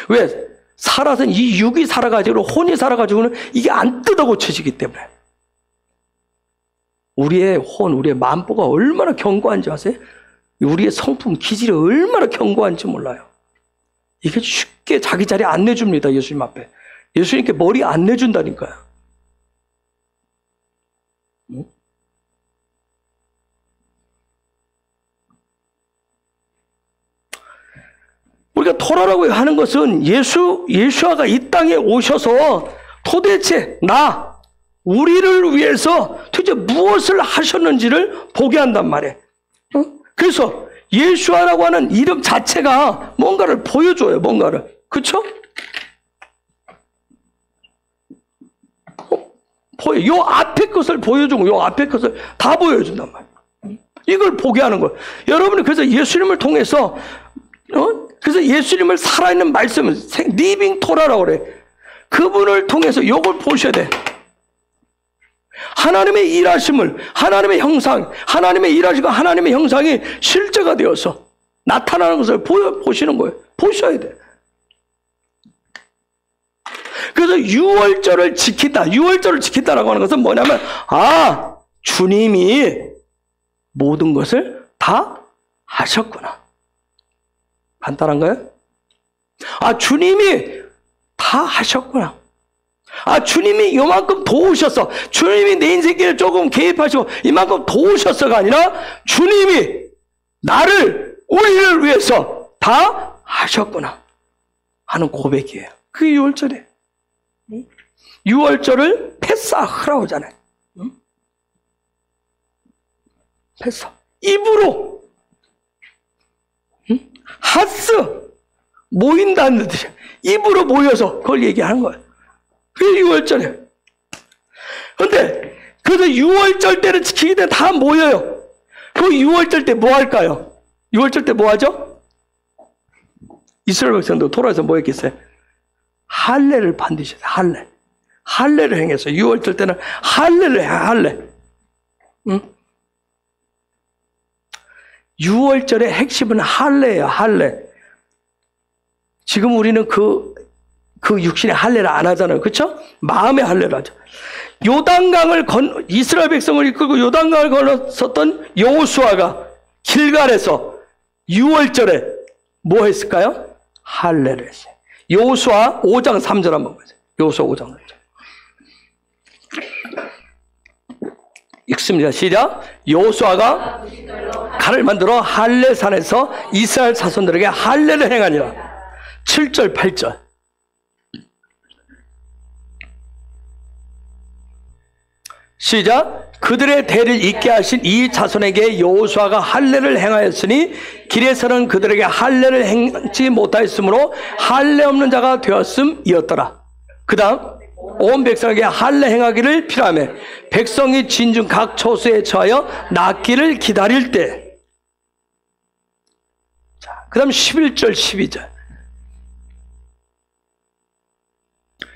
왜? 살아서 이 육이 살아가지고 혼이 살아가지고는 이게 안 뜯어 고쳐지기 때문에 우리의 혼, 우리의 만보가 얼마나 견고한지 아세요? 우리의 성품, 기질이 얼마나 견고한지 몰라요. 이게 쉽게 자기 자리 안 내줍니다. 예수님 앞에 예수님께 머리 안 내준다니까요. 우리가 토라라고 하는 것은 예수아가 이 땅에 오셔서 도대체 우리를 위해서 도대체 무엇을 하셨는지를 보게 한단 말이에요. 그래서 예수아라고 하는 이름 자체가 뭔가를 보여줘요. 뭔가를. 그렇죠? 요 앞에 것을 보여주고 요 앞에 것을 다 보여준단 말이에요. 이걸 보게 하는 거예요. 여러분이 그래서 예수님을 통해서 그래서 예수님을 살아있는 말씀을 리빙 토라라고 그래. 그분을 통해서 요걸 보셔야 돼. 하나님의 일하심을, 하나님의 형상, 하나님의 일하심과 하나님의 형상이 실제가 되어서 나타나는 것을 보시는 거예요. 보셔야 돼. 그래서 유월절을 지킨다. 유월절을 지킨다라고 하는 것은 뭐냐면, 주님이 모든 것을 다 하셨구나. 간단한가요? 주님이 다 하셨구나. 주님이 이만큼 도우셨어. 주님이 내 인생길에 조금 개입하시고 이만큼 도우셨어가 아니라 주님이 우리를 위해서 다 하셨구나 하는 고백이에요. 그게 유월절이에요. 유월절을 페사흐라고 하잖아요. 페사. 입으로 하스 모인다는 뜻이에요. 입으로 모여서 그걸 얘기하는 거예요. 그게 유월절이에요. 그런데 그래서 유월절 때를 지키기 때문에 다 모여요. 그 유월절 때 뭐 할까요? 유월절 때 뭐 하죠? 이스라엘 백성도 토라에서 뭐 했겠어요? 할례를 반드시 해요. 할례를 행했어요. 유월절 때는 할례를 해요. 할례. 응? 유월절의 핵심은 할례예요. 할례. 지금 우리는 그 육신의 할례를 안 하잖아요. 그렇죠? 마음의 할례를 하죠. 요단강을 이스라엘 백성을 이끌고 요단강을 건넜었던 여호수아가 길갈에서 유월절에 뭐 했을까요? 할례를 했어요. 여호수아 5장 3절 한번 보세요. 여호수아 5장 3절. 읽습니다. 시작. 여호수아가 칼을 만들어 할례산에서 이스라엘 자손들에게 할례를 행하니라. 7절 8절. 시작. 그들의 대를 잇게 하신 이 자손에게 여호수아가 할례를 행하였으니 길에서는 그들에게 할례를 행치 못하였으므로 할례 없는 자가 되었음이었더라. 그 다음 온 백성에게 할례 행하기를 필요하며 백성이 진중 각 처소에 처하여 낫기를 기다릴 때. 그 다음 11절 12절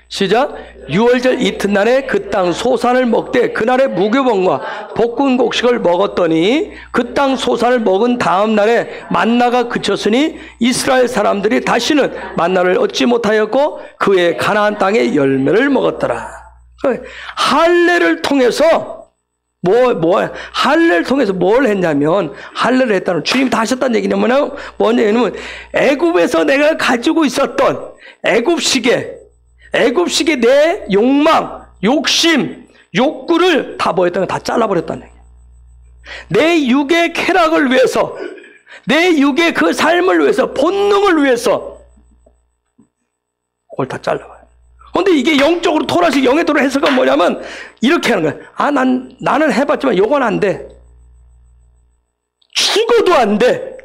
시작. 유월절 이튿날에 그 땅 소산을 먹되 그날에 무교병과 볶은 곡식을 먹었더니 그 땅 소산을 먹은 다음 날에 만나가 그쳤으니 이스라엘 사람들이 다시는 만나를 얻지 못하였고 그의 가나안 땅의 열매를 먹었더라. 할례를 통해서 할례를 통해서 뭘 했냐면, 할례를 했다는, 주님이 다 하셨다는 얘기는 뭐냐면 애굽에서 내가 가지고 있었던 애굽식의 내 욕망, 욕심, 욕구를 다 뭐였다는 다 잘라버렸다는 얘기예요. 내 육의 쾌락을 위해서, 내 육의 그 삶을 위해서, 본능을 위해서 그걸 다 잘라버려요. 근데 이게 영적으로 토라식 영의 토라 해석은 뭐냐면 이렇게 하는 거예요. 나는 해봤지만 요건 안 돼. 죽어도 안 돼.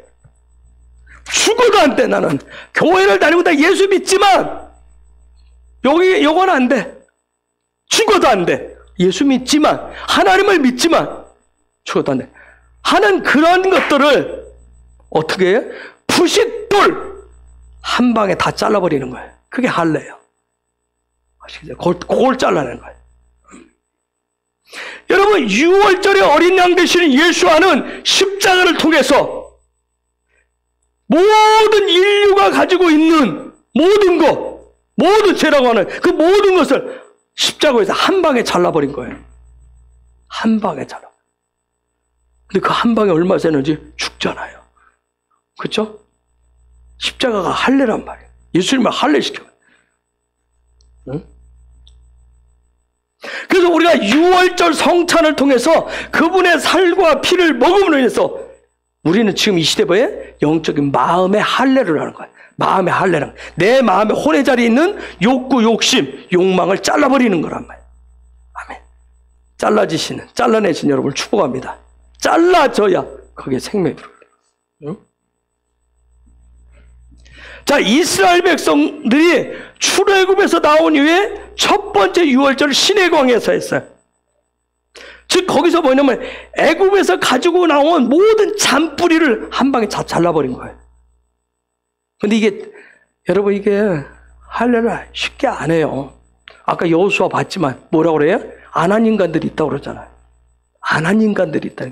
죽어도 안 돼. 나는 교회를 다니고 다 예수 믿지만 요건 안 돼. 죽어도 안 돼. 예수 믿지만, 하나님을 믿지만 죽어도 안 돼. 하는 그런 것들을 어떻게 해요? 푸싯돌 한 방에 다 잘라버리는 거예요. 그게 할례예요. 아시겠죠? 그걸 잘라내는 거예요. 여러분, 6월절에 어린 양 되시는 예수와는 십자가를 통해서 모든 인류가 가지고 있는 모든 죄라고 하는 그 모든 것을 십자가에서 한 방에 잘라버린 거예요. 한 방에 잘라. 근데 그 한 방에 얼마 세는지 죽잖아요. 그렇죠? 십자가가 할례란 말이에요. 예수님을 할례시켜요. 응? 그래서 우리가 6월절 성찬을 통해서 그분의 살과 피를 먹음으로 인해서 우리는 지금 이 시대 뭐에? 영적인 마음의 할례를 하는 거야. 마음의 할례는 내 마음의 혼의 자리에 있는 욕구, 욕심, 욕망을 잘라버리는 거란 말이야. 아멘. 잘라내신 여러분을 축복합니다. 잘라져야 거기에 생명이 들어요. 응? 자, 이스라엘 백성들이 출애굽에서 나온 이후에 첫 번째 유월절을 시내 광야에서 했어요. 즉 거기서 뭐냐면 애굽에서 가지고 나온 모든 잔뿌리를 한 방에 다 잘라버린 거예요. 근데 이게 여러분 이게 할례를 쉽게 안 해요. 아까 여호수아 봤지만 뭐라고 그래요? 안 한 인간들이 있다고 그러잖아요. 안 한 인간들이 있다.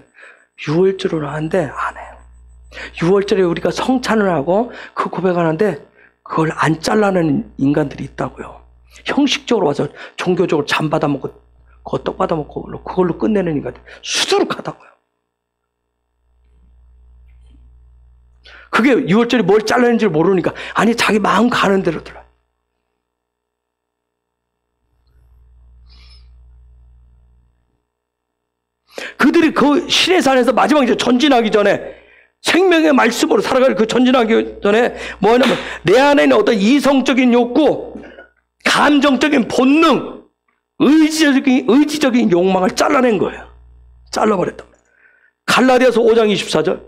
유월절을 하는데 안 해요. 유월절에 우리가 성찬을 하고 그 고백하는데 그걸 안 잘라내는 인간들이 있다고요. 형식적으로 와서 종교적으로 잠 받아먹고 떡 받아먹고 그걸로 끝내는 인간들 수두룩하다고요. 그게 유월절에 뭘 잘라내는지 모르니까 아니 자기 마음 가는 대로 들어요. 그들이 그 시내산에서 마지막 이제 전진하기 전에 생명의 말씀으로 살아갈 그 전진하기 전에 뭐냐면 내 안에 있는 어떤 이성적인 욕구, 감정적인 본능, 의지적인 욕망을 잘라낸 거예요. 잘라버렸다. 갈라디아서 5장 24절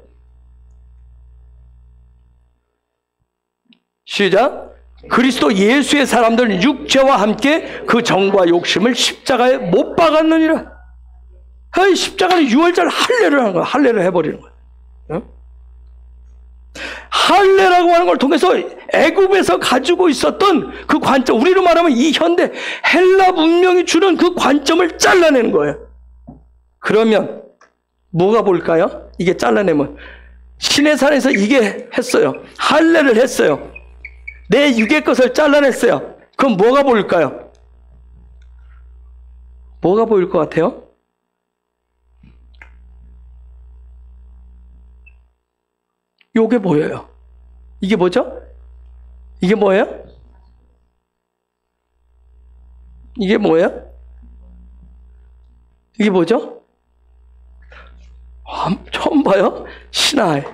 시작. 그리스도 예수의 사람들은 육체와 함께 그 정과 욕심을 십자가에 못 박았느니라. 십자가는 유월절 할례를 하는 거야. 할례를 해버리는 거야. 응? 할례라고 하는 걸 통해서 애굽에서 가지고 있었던 그 관점, 우리로 말하면 이 현대 헬라 문명이 주는 그 관점을 잘라내는 거예요. 그러면 뭐가 볼까요? 이게 잘라내면 시내산에서 이게 했어요. 할례를 했어요. 내 육의 것을 잘라냈어요. 그럼 뭐가 보일까요? 뭐가 보일 것 같아요? 요게 보여요. 이게 뭐죠? 이게 뭐예요? 이게 뭐예요? 이게 뭐죠? 처음 봐요? 신하에.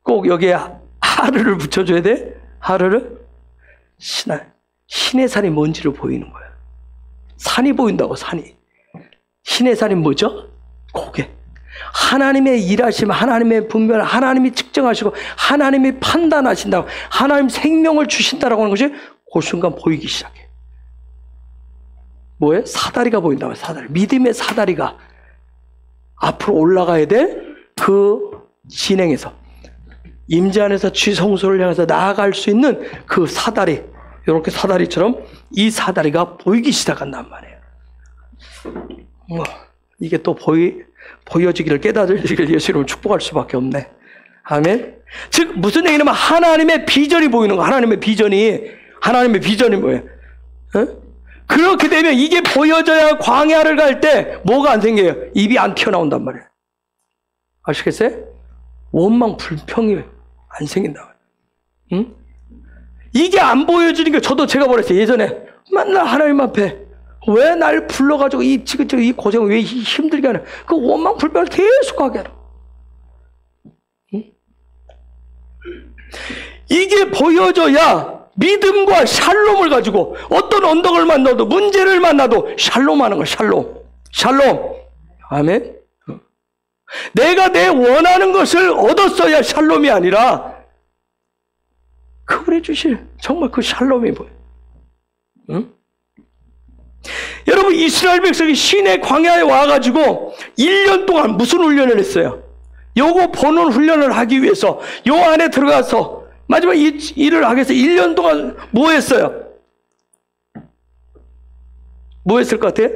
꼭 여기에 하르를 붙여줘야 돼? 하르를? 신하에. 신의 산이 뭔지를 보이는 거예요. 산이 보인다고, 산이. 신의 산이 뭐죠? 고개. 하나님의 일하심, 하나님의 분별, 하나님이 측정하시고 하나님이 판단하신다고, 하나님 생명을 주신다라고 하는 것이 그 순간 보이기 시작해. 뭐예요? 사다리가 보인다고. 사다리. 믿음의 사다리가 앞으로 올라가야 될 그 진행에서 임재 안에서 지성소를 향해서 나아갈 수 있는 그 사다리, 이렇게 사다리처럼 이 사다리가 보이기 시작한단 말이에요. 이게 또 보여지기를 깨달으시길 예수 이름으로 축복할 수밖에 없네. 아멘. 즉 무슨 얘기냐면 하나님의 비전이 보이는 거. 하나님의 비전이 뭐예요? 그렇게 되면 이게 보여져야 광야를 갈 때 뭐가 안 생겨요? 입이 안 튀어나온단 말이에요. 아시겠어요? 원망 불평이 안 생긴다. 응? 이게 안 보여지니까 제가 뭐랬어요? 예전에 맨날 하나님 앞에 왜 날 불러가지고 이 고생을 왜 힘들게 하냐? 그 원망 불평을 계속 하게 하라. 응? 이게 보여져야 믿음과 샬롬을 가지고 어떤 언덕을 만나도 문제를 만나도 샬롬하는 거야. 샬롬. 아멘. 내가 내 원하는 것을 얻었어야 샬롬이 아니라 그분이 주실 정말 그 샬롬이 보여. 응? 여러분 이스라엘 백성이 시내 광야에 와가지고 1년 동안 무슨 훈련을 했어요? 요거 보는 훈련을 하기 위해서 요 안에 들어가서 마지막 이 일을 하기 위해서 1년 동안 뭐 했어요? 뭐 했을 것 같아요?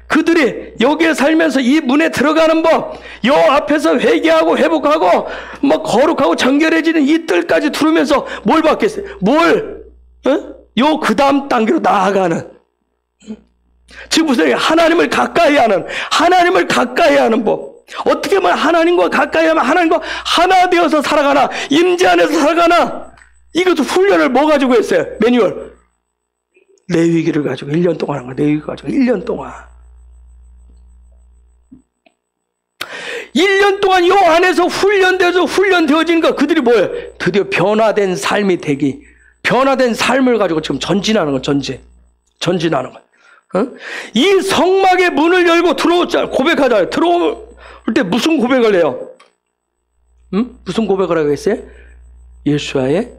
그들이 여기에 살면서 이 문에 들어가는 법, 요 앞에서 회개하고 회복하고 뭐 거룩하고 정결해지는 이 뜰까지 두르면서 뭘 받겠어요? 요 그 다음 단계로 나아가는, 지금 무슨 하나님을 가까이 하는 법. 어떻게 하면 하나님과 가까이 하면 하나님과 하나 되어서 살아가나, 임재 안에서 살아가나, 이것도 훈련을 뭐 가지고 했어요? 매뉴얼. 레위기를 가지고 1년 동안 한 거야. 레위기 가지고 1년 동안. 1년 동안 요 안에서 훈련되어지니까 그들이 뭐예요? 드디어 변화된 삶이 되기. 변화된 삶을 가지고 지금 전진하는 거, 전진하는 거. 이 성막의 문을 열고 들어오자, 고백하자. 들어올 때 무슨 고백을 해요? 무슨 고백을 하겠어요? 예수의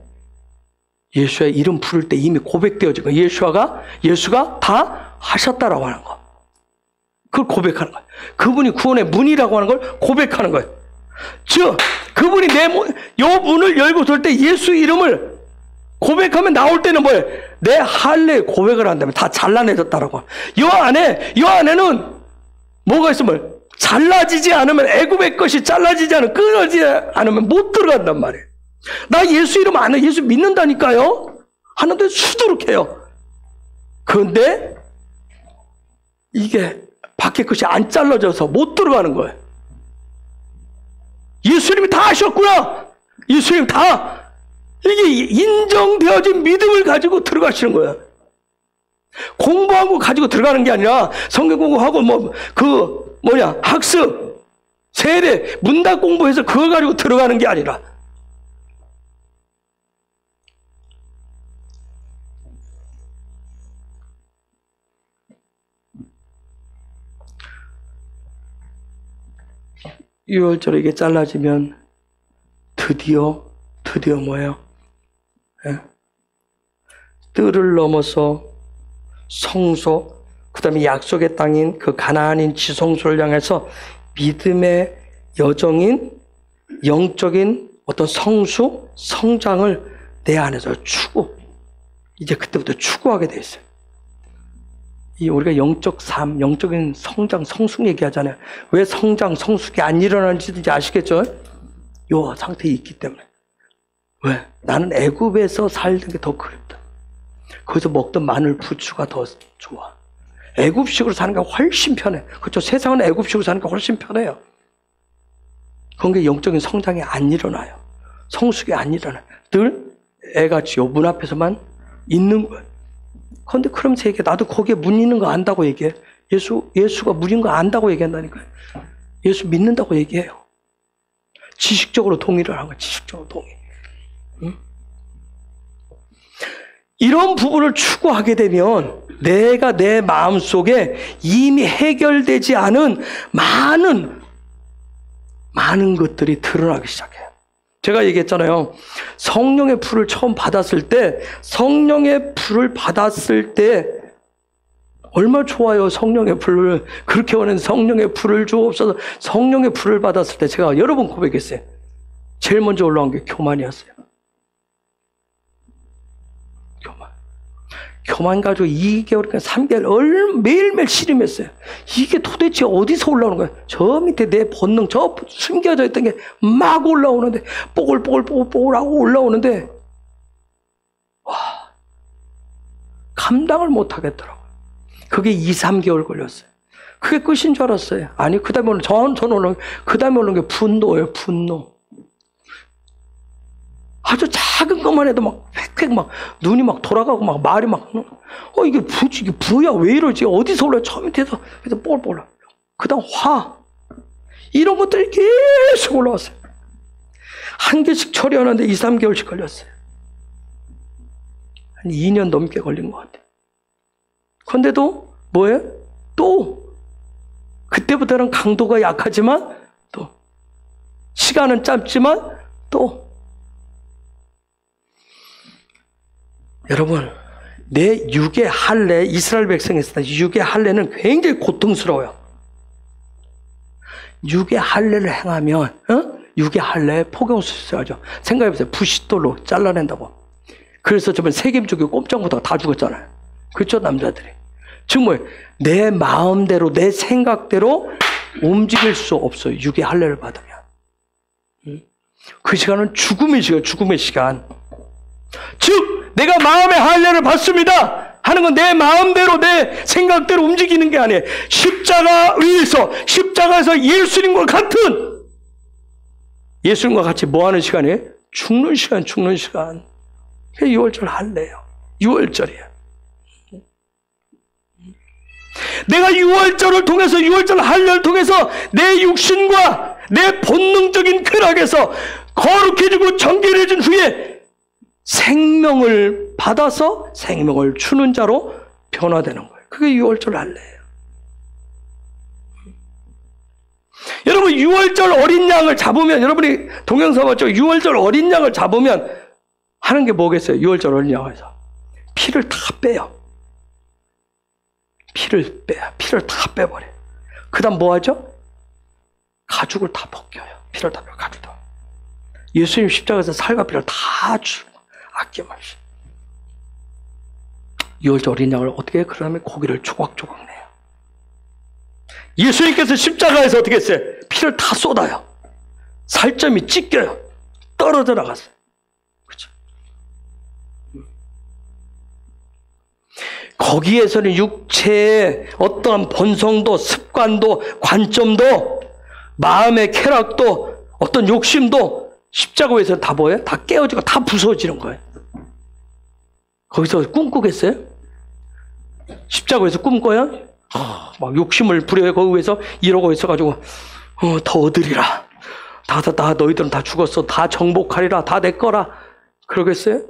이름 부를 때 이미 고백되어진 거. 예수가 다 하셨다라고 하는 거. 그걸 고백하는 거예요. 그분이 구원의 문이라고 하는 걸 고백하는 거예요. 즉, 그분이 요 문을 열고 들 때 예수 이름을 고백하면 나올 때는 뭐예요? 내 할례 고백을 한다면 다 잘라내졌다라고. 요 안에는 뭐가 있으면 잘라지지 않으면, 애굽의 것이 잘라지지 않으면, 끊어지지 않으면 못 들어간단 말이에요. 나 예수 이름 안 해. 예수 믿는다니까요? 하는데 수두룩해요. 그런데 이게 밖에 것이 안 잘라져서 못 들어가는 거예요. 예수님이 다 하셨구나. 예수님 다. 이게 인정되어진 믿음을 가지고 들어가시는 거예요. 공부하고 가지고 들어가는 게 아니라 성경 공부하고 학습, 세례, 문답 공부해서 그걸 가지고 들어가는 게 아니라. 유월절에 이게 잘라지면 드디어 뭐예요? 예? 뜰을 넘어서 성소, 그 다음에 약속의 땅인 그 가나안인 지성소를 향해서 믿음의 여정인 영적인 어떤 성장을 내 안에서 이제 그때부터 추구하게 돼 있어요. 우리가 영적 삶, 영적인 성장, 성숙 얘기하잖아요. 왜 성장, 성숙이 안 일어나는지 이제 아시겠죠? 요 상태에 있기 때문에. 왜? 나는 애굽에서 살던 게 더 그립다. 거기서 먹던 마늘 부추가 더 좋아. 애굽식으로 사는 게 훨씬 편해. 그렇죠? 세상은 애굽식으로 사는 게 훨씬 편해요. 그런 게 영적인 성장이 안 일어나요. 성숙이 안 일어나요. 늘 애같이 요 문 앞에서만 있는 거예요. 그런데 그러면서 얘기해. 나도 거기에 문 있는 거 안다고 얘기해. 예수가 문인 거 안다고 얘기한다니까요. 예수 믿는다고 얘기해요. 지식적으로 동의를 하는 거예요. 지식적으로 동의. 응? 이런 부분을 추구하게 되면 내가 내 마음속에 이미 해결되지 않은 많은 것들이 드러나기 시작해요. 제가 얘기했잖아요. 성령의 불을 처음 받았을 때 얼마나 좋아요. 성령의 불을 그렇게 원하는 성령의 불을 주옵소서. 성령의 불을 받았을 때 제가 여러 번 고백했어요. 제일 먼저 올라온 게 교만이었어요. 교만 가지고 2개월, 3개월 매일매일 씨름했어요. 이게 도대체 어디서 올라오는 거예요? 저 밑에 내 본능, 저 숨겨져 있던 게 막 올라오는데, 뽀글뽀글뽀글뽀글하고 올라오는데, 와, 감당을 못 하겠더라고요. 그게 2, 3개월 걸렸어요. 그게 끝인 줄 알았어요. 아니, 그 다음에 오는 게 분노예요, 분노. 아주 작은 것만 해도 막 획획 막 눈이 막 돌아가고 막 말이 막 이게 뭐야 왜 이러지 어디서 올라 처음 밑에서 그래서 뽀글뽀글 그다음 화 이런 것들이 계속 올라왔어요. 한 개씩 처리하는데 2, 3개월씩 걸렸어요. 한 2년 넘게 걸린 것 같아요. 그런데도 뭐예요? 또 그때부터는 강도가 약하지만 또 시간은 짧지만 또 여러분, 내 육의 할례, 이스라엘 백성에서 육의 할례는 굉장히 고통스러워요. 육의 할례를 행하면, 육의 할례 포경수 써야죠. 생각해보세요. 부싯돌로 잘라낸다고. 그래서 저번 세겜족이 꼼짝못하고 다 죽었잖아요. 그렇죠, 남자들이. 즉 뭐예요? 내 마음대로, 내 생각대로 움직일 수 없어요. 육의 할례를 받으면. 그 시간은 죽음의 시간. 즉, 내가 마음의 할례를 받습니다 하는 건 내 마음대로 내 생각대로 움직이는 게 아니에요. 십자가에서 예수님과 같이 뭐 하는 시간이에요? 죽는 시간. 그게 6월절 할례예요. 6월절이에요. 내가 유월절을 통해서, 유월절 할례를 통해서 내 육신과 내 본능적인 쾌락에서 거룩해지고 정결해진 후에 생명을 받아서 생명을 주는 자로 변화되는 거예요. 그게 유월절 할례예요. 여러분, 유월절 어린 양을 잡으면, 여러분이 동영상 봤죠? 유월절 어린 양을 잡으면 하는 게 뭐겠어요? 유월절 어린 양에서 피를 다 빼요. 피를 다 빼버려. 그 다음 뭐 하죠? 가죽을 다 벗겨요. 피를 다 빼요. 가죽도. 예수님 십자가에서 살과 피를 다 주고 아낌없이. 유월절 어린 양을 어떻게 해요? 그 다음에 고기를 조각조각 내요. 예수님께서 십자가에서 어떻게 했어요? 피를 다 쏟아요. 살점이 찢겨요. 떨어져 나갔어요. 그렇죠? 거기에서는 육체의 어떠한 본성도, 습관도, 관점도, 마음의 쾌락도, 어떤 욕심도 십자가 위에서 다 뭐예요? 다 깨어지고 다 부서지는 거예요. 거기서 꿈꾸겠어요? 십자가 위에서 꿈꿔요? 막 욕심을 부려요. 거기 위해서 이러고 있어가지고 더 얻으리라. 다 너희들은 다 죽었어. 다 정복하리라. 다 내 거라. 그러겠어요?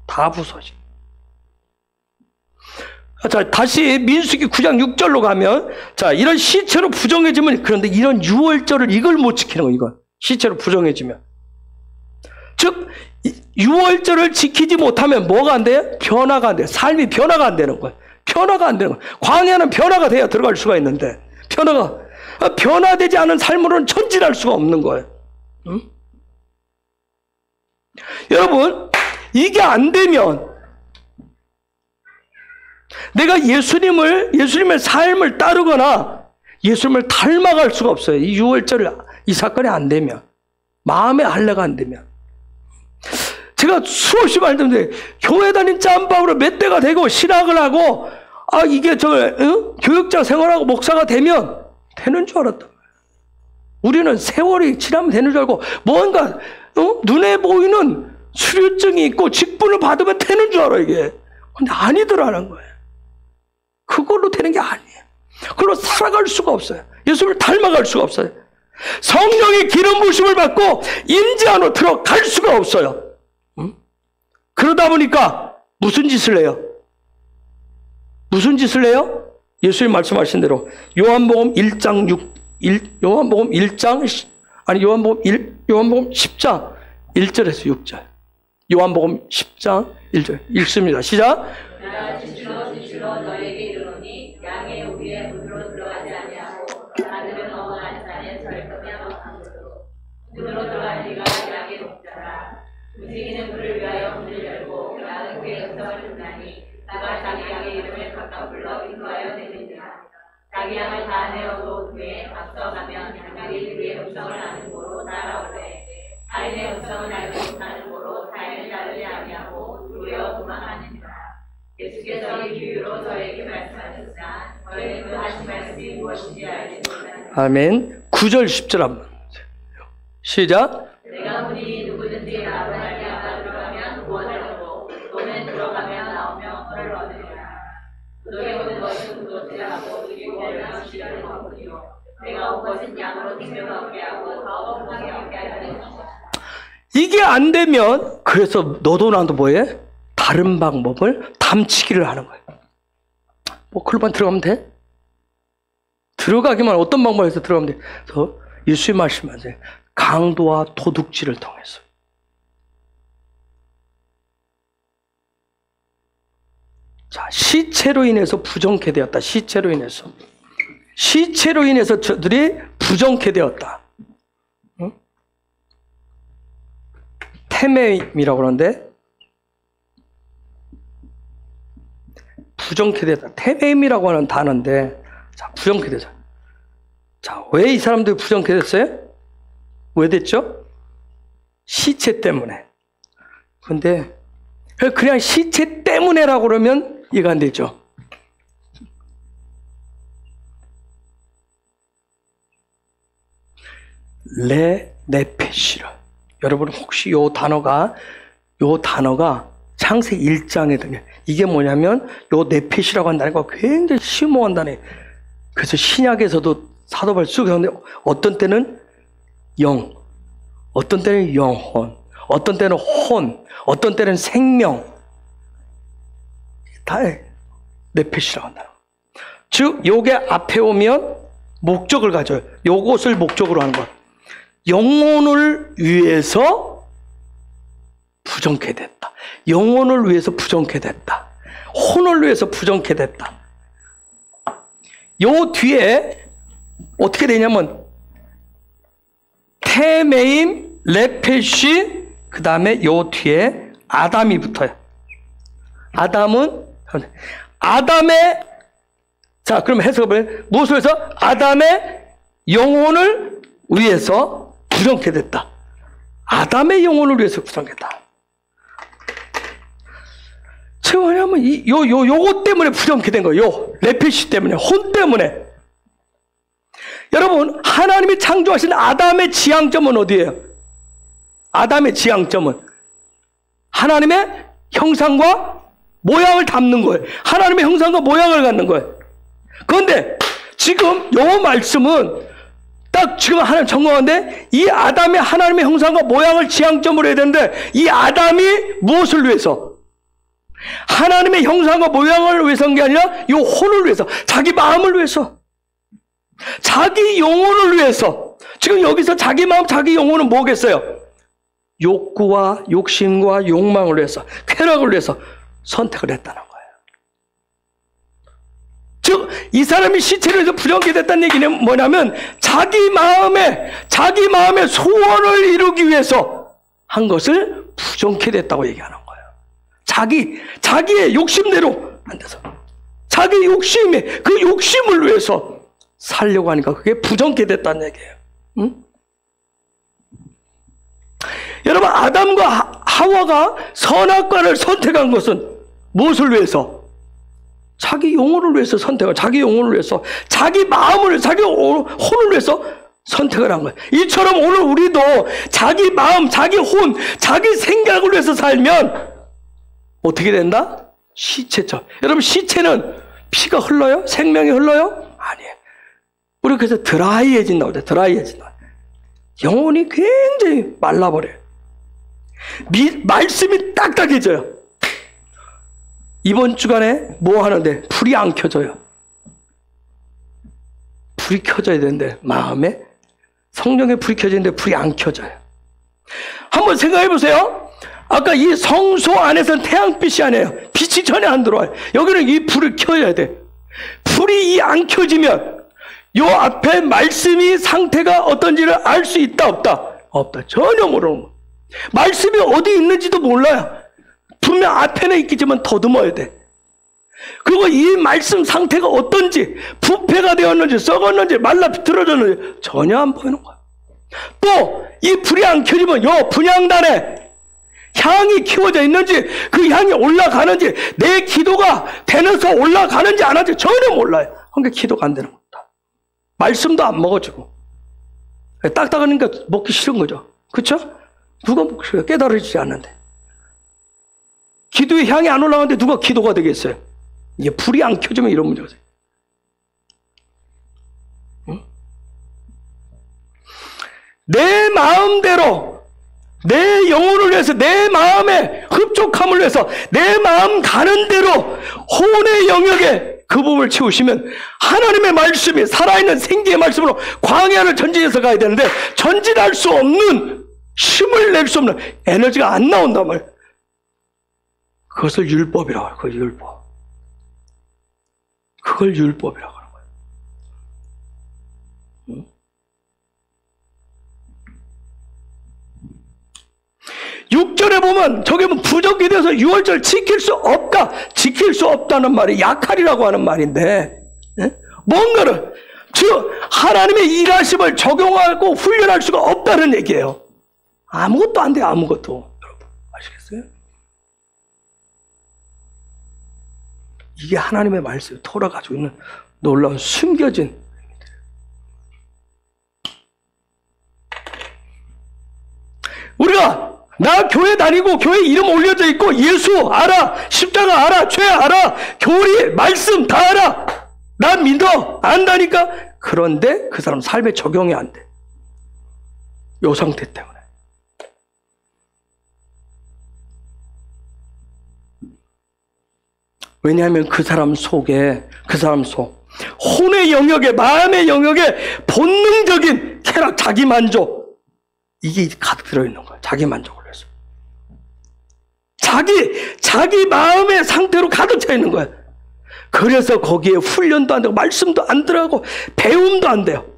다 부서지. 자, 다시 민수기 9장 6절로 가면, 자, 이런 시체로 부정해지면, 그런데 이런 유월절을 이걸 못 지키는 거예요. 이건 시체로 부정해지면. 즉 유월절을 지키지 못하면 뭐가 안 돼요? 변화가 안 돼요. 삶이 변화가 안 되는 거예요. 변화가 안 되는 거예요. 광야는 변화가 돼야 들어갈 수가 있는데, 변화되지 않은 삶으로는 전진할 수가 없는 거예요. 응? 여러분, 이게 안 되면 내가 예수님의 삶을 따르거나 예수님을 닮아갈 수가 없어요. 이 유월절 이 사건이 안 되면, 마음의 할례가 안 되면. 제가 수없이 말씀드려요. 교회 다닌 짬밥으로 몇 대가 되고 신학을 하고, 이게 교육자 생활하고 목사가 되면 되는 줄 알았단 말이에요. 우리는 세월이 지나면 되는 줄 알고, 뭔가 눈에 보이는 수료증이 있고 직분을 받으면 되는 줄 알아, 이게. 근데 아니더라는 거예요. 그걸로 되는 게 아니에요. 그걸로 살아갈 수가 없어요. 예수를 닮아갈 수가 없어요. 성령의 기름 부으심을 받고 임재 안으로 들어갈 수가 없어요. 그러다 보니까 무슨 짓을 해요? 무슨 짓을 해요? 예수님 말씀하신 대로 요한복음 10장 1절에서 6절. 요한복음 10장 1절 읽습니다. 시작. 내가 진실로 너에게 이르노니 양의 우리의 문으로 들어가지 아니하고 아들은 어머한 자는 절거며 방으로 문으로 들어간 이가 양의 목자라. 움직이는 문을 위하여 문을 열고 양은 그의 음성을 듣나니 나가 자기 양의 이름을 각각 불러 인도하여 내리니라. 자기 양을 다 내어놓은 후에 앞서가면 양들이 그의 음성을 아는 고로 따라오되 타인의 음성을 알지 못하는 고로 타인을 따르지 아니하고 두려워 도망하느니라. 예수께서 이 비유로 저에게 말씀하셨으나 저희는 그 하신 말씀이 무엇인지 알지 못하는. 아멘. 9절 10절 한번 시작. 내가 보니 누구든지 나로 말미암아 들어가면 구원을 얻고 또는 들어가면 나오며 허를 얻으리라. 그들의 모든 것은 그것을 하고 그리고 얼마나 시련을 얻으리요. 내가 온 것은 양으로 생명을 얻게 하고 더 풍성하게 얻게 하려는 것이다. 이게 안 되면 그래서 너도 나도 뭐해? 다른 방법을 담치기를 하는 거예요. 뭐 그걸만 들어가면 돼? 들어가기만 어떤 방법에서 들어가면 돼? 그래서 예수님 말씀하세요. 강도와 도둑질을 통해서. 자, 시체로 인해서 부정케 되었다. 시체로 인해서 저들이 부정케 되었다. 응? 테메임이라고 그러는데 부정케 되었다. 테메임이라고 하는 단어인데, 자, 부정케 되었다. 자, 왜 이 사람들이 부정케 됐어요? 왜 됐죠? 시체 때문에. 근데 그냥 시체 때문에라고 그러면 이해가 안 되죠. 레네페시르. 여러분 혹시 요 단어가 잘 창세기 1장에 등장. 이게 뭐냐면 요 네핏이라고 한다는 거 굉장히 심오한다네. 그래서 신약에서도 사도 바울이 쭉 하는데 어떤 때는 영, 어떤 때는 영혼, 어떤 때는 혼, 어떤 때는 생명. 다 네핏이라고 한다. 즉 요게 앞에 오면 목적을 가져요. 요것을 목적으로 하는 거야. 영혼을 위해서 부정케 됐다. 영혼을 위해서 부정케 됐다. 혼을 위해서 부정케 됐다. 요 뒤에 어떻게 되냐면 테메임, 레펫이 그 다음에 요 뒤에 아담이 붙어요. 아담의 자 그럼 해석을 무엇을 해서 아담의 영혼을 위해서 부정케 됐다. 아담의 영혼을 위해서 부정케 됐다. 지금 뭐냐면 요것 때문에 부정케 된 거예요. 요 레핏이 때문에, 혼 때문에. 여러분 하나님이 창조하신 아담의 지향점은 어디예요? 아담의 지향점은 하나님의 형상과 모양을 담는 거예요. 하나님의 형상과 모양을 갖는 거예요. 그런데 지금 요 말씀은 딱 지금 하나님 정확한데 이 아담이 하나님의 형상과 모양을 지향점으로 해야 되는데 이 아담이 무엇을 위해서? 하나님의 형상과 모양을 위해서인 게 아니라 이 혼을 위해서, 자기 마음을 위해서, 자기 영혼을 위해서. 지금 여기서 자기 마음, 자기 영혼은 뭐겠어요? 욕구와 욕심과 욕망을 위해서, 쾌락을 위해서 선택을 했다는 거예요. 즉, 이 사람이 시체를 해서 부정케 됐다는 얘기는 뭐냐면 자기 마음의 소원을 이루기 위해서 한 것을 부정케 됐다고 얘기하는 거예요. 자기의 욕심대로 안 돼서. 자기 욕심에, 그 욕심을 위해서 살려고 하니까 그게 부정케 됐다는 얘기예요. 응? 여러분, 아담과 하와가 선악과를 선택한 것은 무엇을 위해서? 자기 영혼을 위해서 선택을, 자기 영혼을 위해서, 자기 마음을, 자기 혼을 위해서 선택을 한 거예요. 이처럼 오늘 우리도 자기 마음, 자기 혼, 자기 생각을 위해서 살면 어떻게 된다? 시체죠. 여러분, 시체는 피가 흘러요? 생명이 흘러요? 아니에요. 우리 그래서 드라이해진다고 해요. 드라이해진다. 영혼이 굉장히 말라버려요. 말씀이 딱딱해져요. 이번 주간에 뭐 하는데 불이 안 켜져요. 불이 켜져야 되는데 마음에 성령에 불이 켜지는데 불이 안 켜져요. 한번 생각해 보세요. 아까 이 성소 안에서는 태양빛이 아니에요. 빛이 전혀 안 들어와요. 여기는 이 불을 켜야 돼. 불이 안 켜지면 요 앞에 말씀이 상태가 어떤지를 알 수 있다 없다? 없다. 전혀 모르는 거예요. 말씀이 어디 있는지도 몰라요. 분명 앞에는 있겠지만 더듬어야 돼. 그리고 이 말씀 상태가 어떤지, 부패가 되었는지, 썩었는지, 말라 비틀어졌는지 전혀 안 보이는 거야. 또 이 불이 안 켜지면 요 분향단에 향이 키워져 있는지, 그 향이 올라가는지, 내 기도가 되면서 올라가는지 안 하는지 전혀 몰라요. 그러니까 기도가 안 되는 겁니다. 말씀도 안 먹어지고 딱딱하니까 먹기 싫은 거죠. 그렇죠? 누가 먹기 싫어요? 깨달아지지 않는데. 기도의 향이 안 올라가는데 누가 기도가 되겠어요? 이게 불이 안 켜지면 이런 문제가 있어요. 응? 내 마음대로, 내 영혼을 위해서, 내 마음의 흡족함을 위해서, 내 마음 가는 대로 혼의 영역에 그 부분을 채우시면 하나님의 말씀이 살아있는 생기의 말씀으로 광야를 전진해서 가야 되는데 전진할 수 없는, 힘을 낼 수 없는 에너지가 안 나온단 말이에요. 그것을 율법이라고 해요. 그걸 율법. 그걸 율법이라고 하는 거예요. 응? 6절에 보면 저게 뭐 부정이 돼서 6월절 지킬 수 없다. 지킬 수 없다는 말이 약할이라고 하는 말인데, 예? 뭔가를, 즉 하나님의 일하심을 적용하고 훈련할 수가 없다는 얘기예요. 아무것도 안 돼요. 아무것도. 여러분 아시겠어요? 이게 하나님의 말씀이 토라 가지고 있는 놀라운 숨겨진, 우리가 나 교회 다니고 교회 이름 올려져 있고 예수 알아, 십자가 알아, 죄 알아, 교리 말씀 다 알아. 나 믿어. 안다니까. 그런데 그 사람 삶에 적용이 안 돼. 요 상태 때문에. 왜냐하면 그 사람 속에, 그 사람 속, 혼의 영역에, 마음의 영역에 본능적인 쾌락, 자기 만족, 이게 가득 들어있는 거야. 자기 만족을 위해서. 자기 마음의 상태로 가득 차 있는 거야. 그래서 거기에 훈련도 안 되고, 말씀도 안 들어가고, 배움도 안 돼요.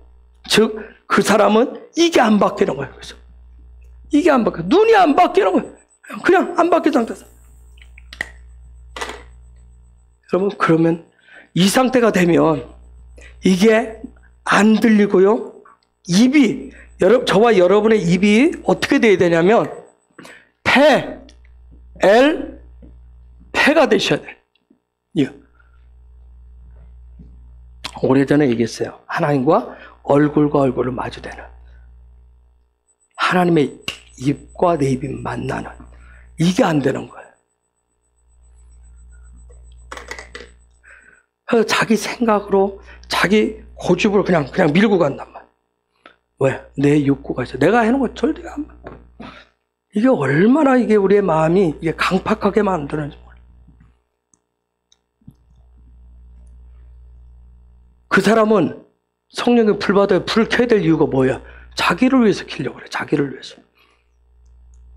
즉, 그 사람은 이게 안 바뀌는 거예요. 그래서. 이게 안 바뀌어. 눈이 안 바뀌는 거예요. 그냥 안 바뀐 상태에서. 여러분, 그러면 이 상태가 되면 이게 안 들리고요. 입이, 저와 여러분의 입이 어떻게 돼야 되냐면, 패가 되셔야 돼요. 이거. 오래전에 얘기했어요. 하나님과 얼굴과 얼굴을 마주대는. 하나님의 입과 내 입이 만나는. 이게 안 되는 거예요. 그래서 자기 생각으로, 자기 고집으로 그냥 밀고 간단 말이에요. 왜? 내 욕구가 있어. 내가 해놓은 거 절대 안 봐. 이게 얼마나 이게 우리의 마음이 이게 강팍하게 만드는지 몰라요. 그 사람은 성령의 불 받아야 불을 켜야 될 이유가 뭐야? 자기를 위해서 켜려고 그래. 자기를 위해서.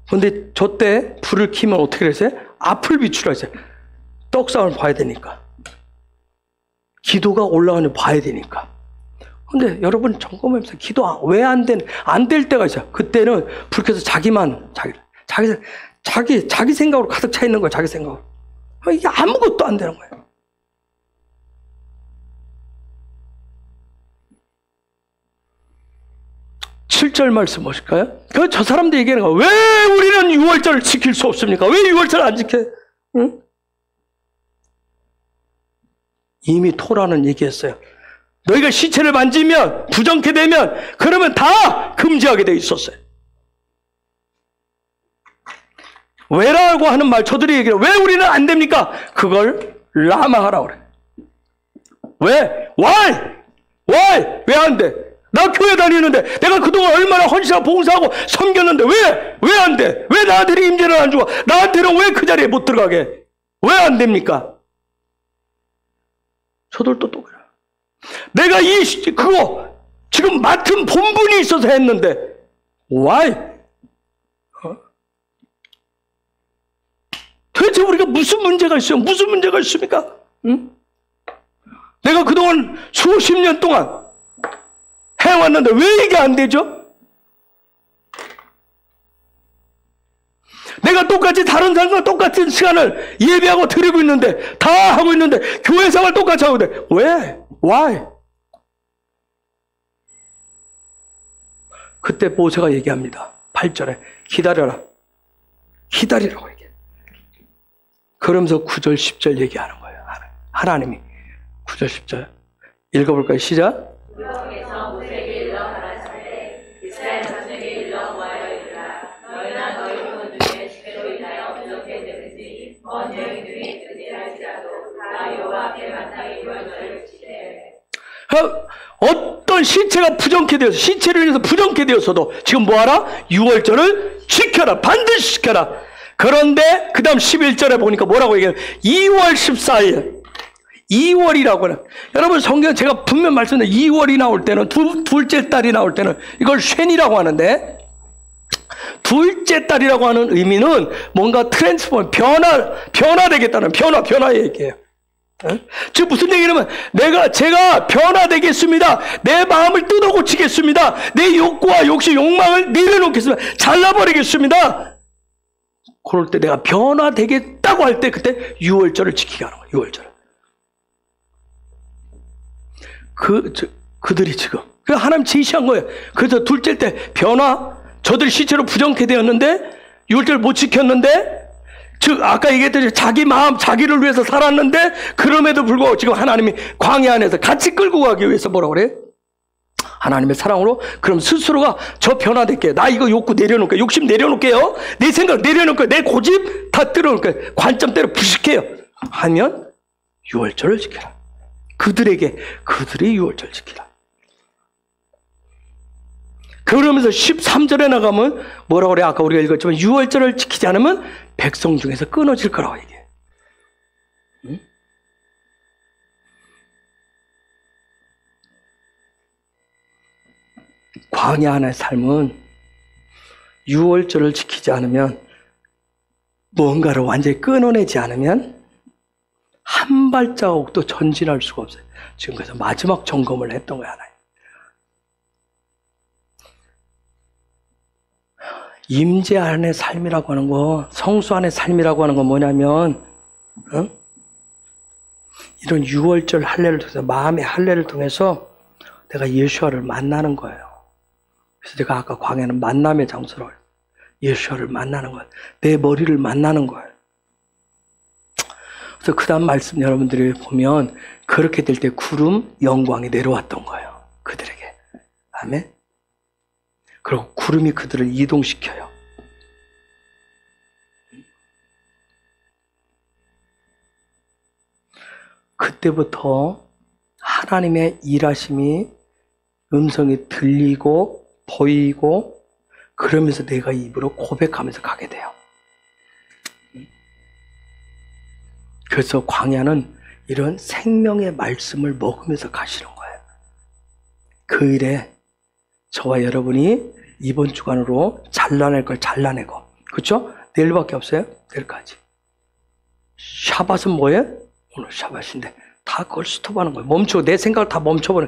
근데 저 때 불을 켜면 어떻게 했어요? 앞을 비추라 했어요. 떡상을 봐야 되니까. 기도가 올라가는 봐야 되니까. 근데 여러분 점검하면서 기도 왜 안 될 때가 있어요. 그때는 불 켜서 자기 생각으로 가득 차 있는 거예요. 자기 생각으로. 이게 아무것도 안 되는 거예요. 칠 절 말씀 보실까요? 저 사람들 얘기하는 거예요. 왜 우리는 유월절을 지킬 수 없습니까? 왜 유월절을 안 지켜? 응? 이미 토라는 얘기했어요. 너희가 시체를 만지면, 부정케 되면, 그러면 다 금지하게 돼 있었어요. 왜라고 하는 말, 저들이 얘기해요. 왜 우리는 안 됩니까? 그걸 라마하라고 그래. 왜? Why? 왜 안 돼? 나 교회 다니는데, 내가 그동안 얼마나 헌신하고 봉사하고 섬겼는데, 왜 안 돼? 왜 나한테는 임재를 안 주고, 나한테는 왜 그 자리에 못 들어가게? 왜 안 됩니까? 저들도 또 그래. 내가 그거 지금 맡은 본분이 있어서 했는데 why? 도대체 우리가 무슨 문제가 있어요? 무슨 문제가 있습니까? 응? 내가 그동안 수십 년 동안 해왔는데 왜 이게 안 되죠? 내가 똑같이 다른 사람과 똑같은 시간을 예배하고 드리고 있는데, 다 하고 있는데, 교회 생활 똑같이 하고 있는데, 왜? Why? 그때 모세가 얘기합니다. 8절에 기다려라. 기다리라고 얘기해. 그러면서 9절, 10절 얘기하는 거예요. 하나님이 9절, 10절 읽어볼까요? 시작. 여호와께서 모세에게 일러 가라사대 이스라엘 자손에게 일러 모아여 이르라. 너희나 너희 돈 중에 시대로 인하여 부족해 되든지 먼 여인들이 있든지 할지라도 다 여호와 앞에 마땅히 유월절을 지키되. 어떤 시체가 부정케 되어서, 시체를 위해서 부정케 되었어도 지금 뭐하라? 유월절을 지켜라. 반드시 지켜라. 그런데 그 다음 11절에 보니까 뭐라고 얘기해요? 2월 14일 2월이라고 하는, 여러분 성경 제가 분명 말씀드린 2월이 나올 때는, 둘째 달이 나올 때는 이걸 쉔이라고 하는데, 둘째 달이라고 하는 의미는 뭔가 트랜스포머, 변화되겠다는 변화 얘기예요. 즉 무슨 얘기냐면, 제가 변화되겠습니다. 내 마음을 뜯어 고치겠습니다. 내 욕구와 욕망을 내려놓겠습니다. 잘라버리겠습니다. 그럴 때 내가 변화되겠다고 할 때, 그때 유월절을 지키게 하는 거예요. 유월절. 그들이 지금 하나님 제시한 거예요. 그래서 둘째 때 저들이 시체로 부정케 되었는데 유월절 못 지켰는데, 즉 아까 얘기했듯이 자기 마음, 자기를 위해서 살았는데, 그럼에도 불구하고 지금 하나님이 광야 안에서 같이 끌고 가기 위해서 뭐라고 그래요? 하나님의 사랑으로. 그럼 스스로가 저 변화될게요. 나 이거 욕구 내려놓을게요. 욕심 내려놓을게요. 내 생각 내려놓을게요. 내 고집 다 때려놓을게요. 관점대로 부식해요. 하면 유월절을 지키라. 그들이 유월절 지키라. 그러면서 13절에 나가면 뭐라고 그래? 아까 우리가 읽었지만 유월절을 지키지 않으면 백성 중에서 끊어질 거라고 얘기해요. 응? 광야 안의 삶은 유월절을 지키지 않으면, 뭔가를 완전히 끊어내지 않으면 한 발자국도 전진할 수가 없어요. 지금 그래서 마지막 점검을 했던 거야, 하나님. 임재 안의 삶이라고 하는 거, 성수 안의 삶이라고 하는 건 뭐냐면, 이런 유월절 할례를 통해서, 마음의 할례를 통해서 내가 예수와를 만나는 거예요. 그래서 제가 아까 광야는 만남의 장소로, 예수와를 만나는 거예요. 내 머리를 만나는 거예요. 그래서 그 다음 말씀 여러분들이 보면 그렇게 될 때 구름, 영광이 내려왔던 거예요. 그들에게. 아멘. 그리고 구름이 그들을 이동시켜요. 그때부터 하나님의 일하심이, 음성이 들리고 보이고, 그러면서 내가 입으로 고백하면서 가게 돼요. 그래서 광야는 이런 생명의 말씀을 먹으면서 가시는 거예요. 그 일에 저와 여러분이 이번 주간으로 잘라낼 걸 잘라내고, 그렇죠? 내일밖에 없어요. 내일까지. 샤밧은 뭐예요? 오늘 샤밧인데 다 그걸 스톱하는 거예요. 멈추고, 내 생각을 다 멈춰버려.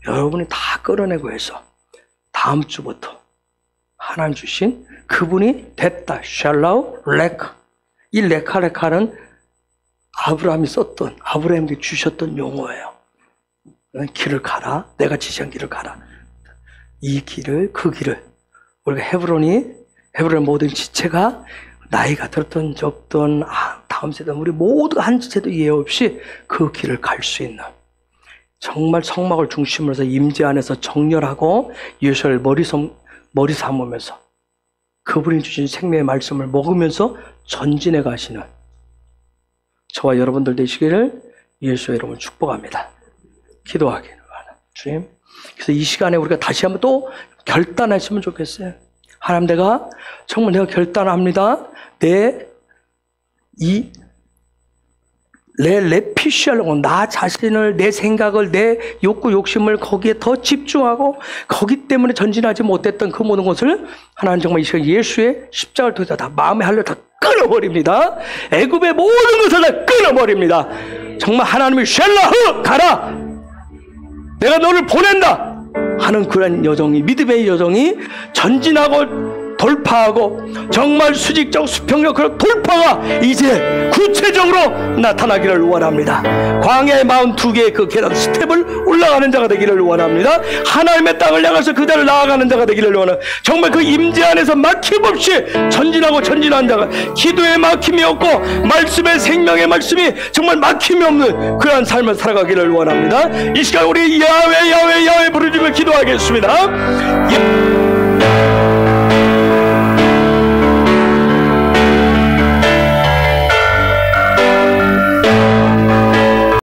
여러분이 다 끌어내고 해서 다음 주부터 하나님 주신 그분이 됐다. 샬라우 레카. 이 레카는 아브라함이 썼던, 아브라함에게 주셨던 용어예요. 길을 가라. 내가 지시한 길을 가라. 이 길을, 그 길을, 우리가 헤브론의 모든 지체가 나이가 들었던 적던 다음 세대 우리 모두가 한 지체도 이해 없이 그 길을 갈 수 있는, 정말 성막을 중심으로 해서 임재 안에서 정렬하고 예수를 머리 삼으면서 그분이 주신 생명의 말씀을 먹으면서 전진해 가시는 저와 여러분들 되시기를 예수의 이름으로 축복합니다. 기도하기를 바랍니다. 주님, 그래서 이 시간에 우리가 다시 한번 또 결단했으면 좋겠어요. 하나님, 내가 결단합니다. 내 레피시하려고, 나 자신을, 내 생각을, 내 욕구, 욕심을 거기에 더 집중하고 거기 때문에 전진하지 못했던 그 모든 것을 하나님 정말 이 시간 예수의 십자가를 통해서 다 마음의 할례를 다 끊어버립니다. 애굽의 모든 것을 다 끊어버립니다. 정말 하나님이 쉘라흐 가라, 내가 너를 보낸다 하는 그런 여정이, 믿음의 여정이 전진하고 돌파하고 정말 수직적 수평적 그런 돌파가 이제 구체적으로 나타나기를 원합니다. 광야의 42개의 그 계단 스텝을 올라가는 자가 되기를 원합니다. 하나님의 땅을 향해서 그대로 나아가는 자가 되기를 원합니다. 정말 그 임재 안에서 막힘없이 전진하고 전진하는 자가, 기도에 막힘이 없고 말씀의 생명의 말씀이 정말 막힘이 없는 그러한 삶을 살아가기를 원합니다. 이 시간 우리 야훼 부르짖으며 기도하겠습니다.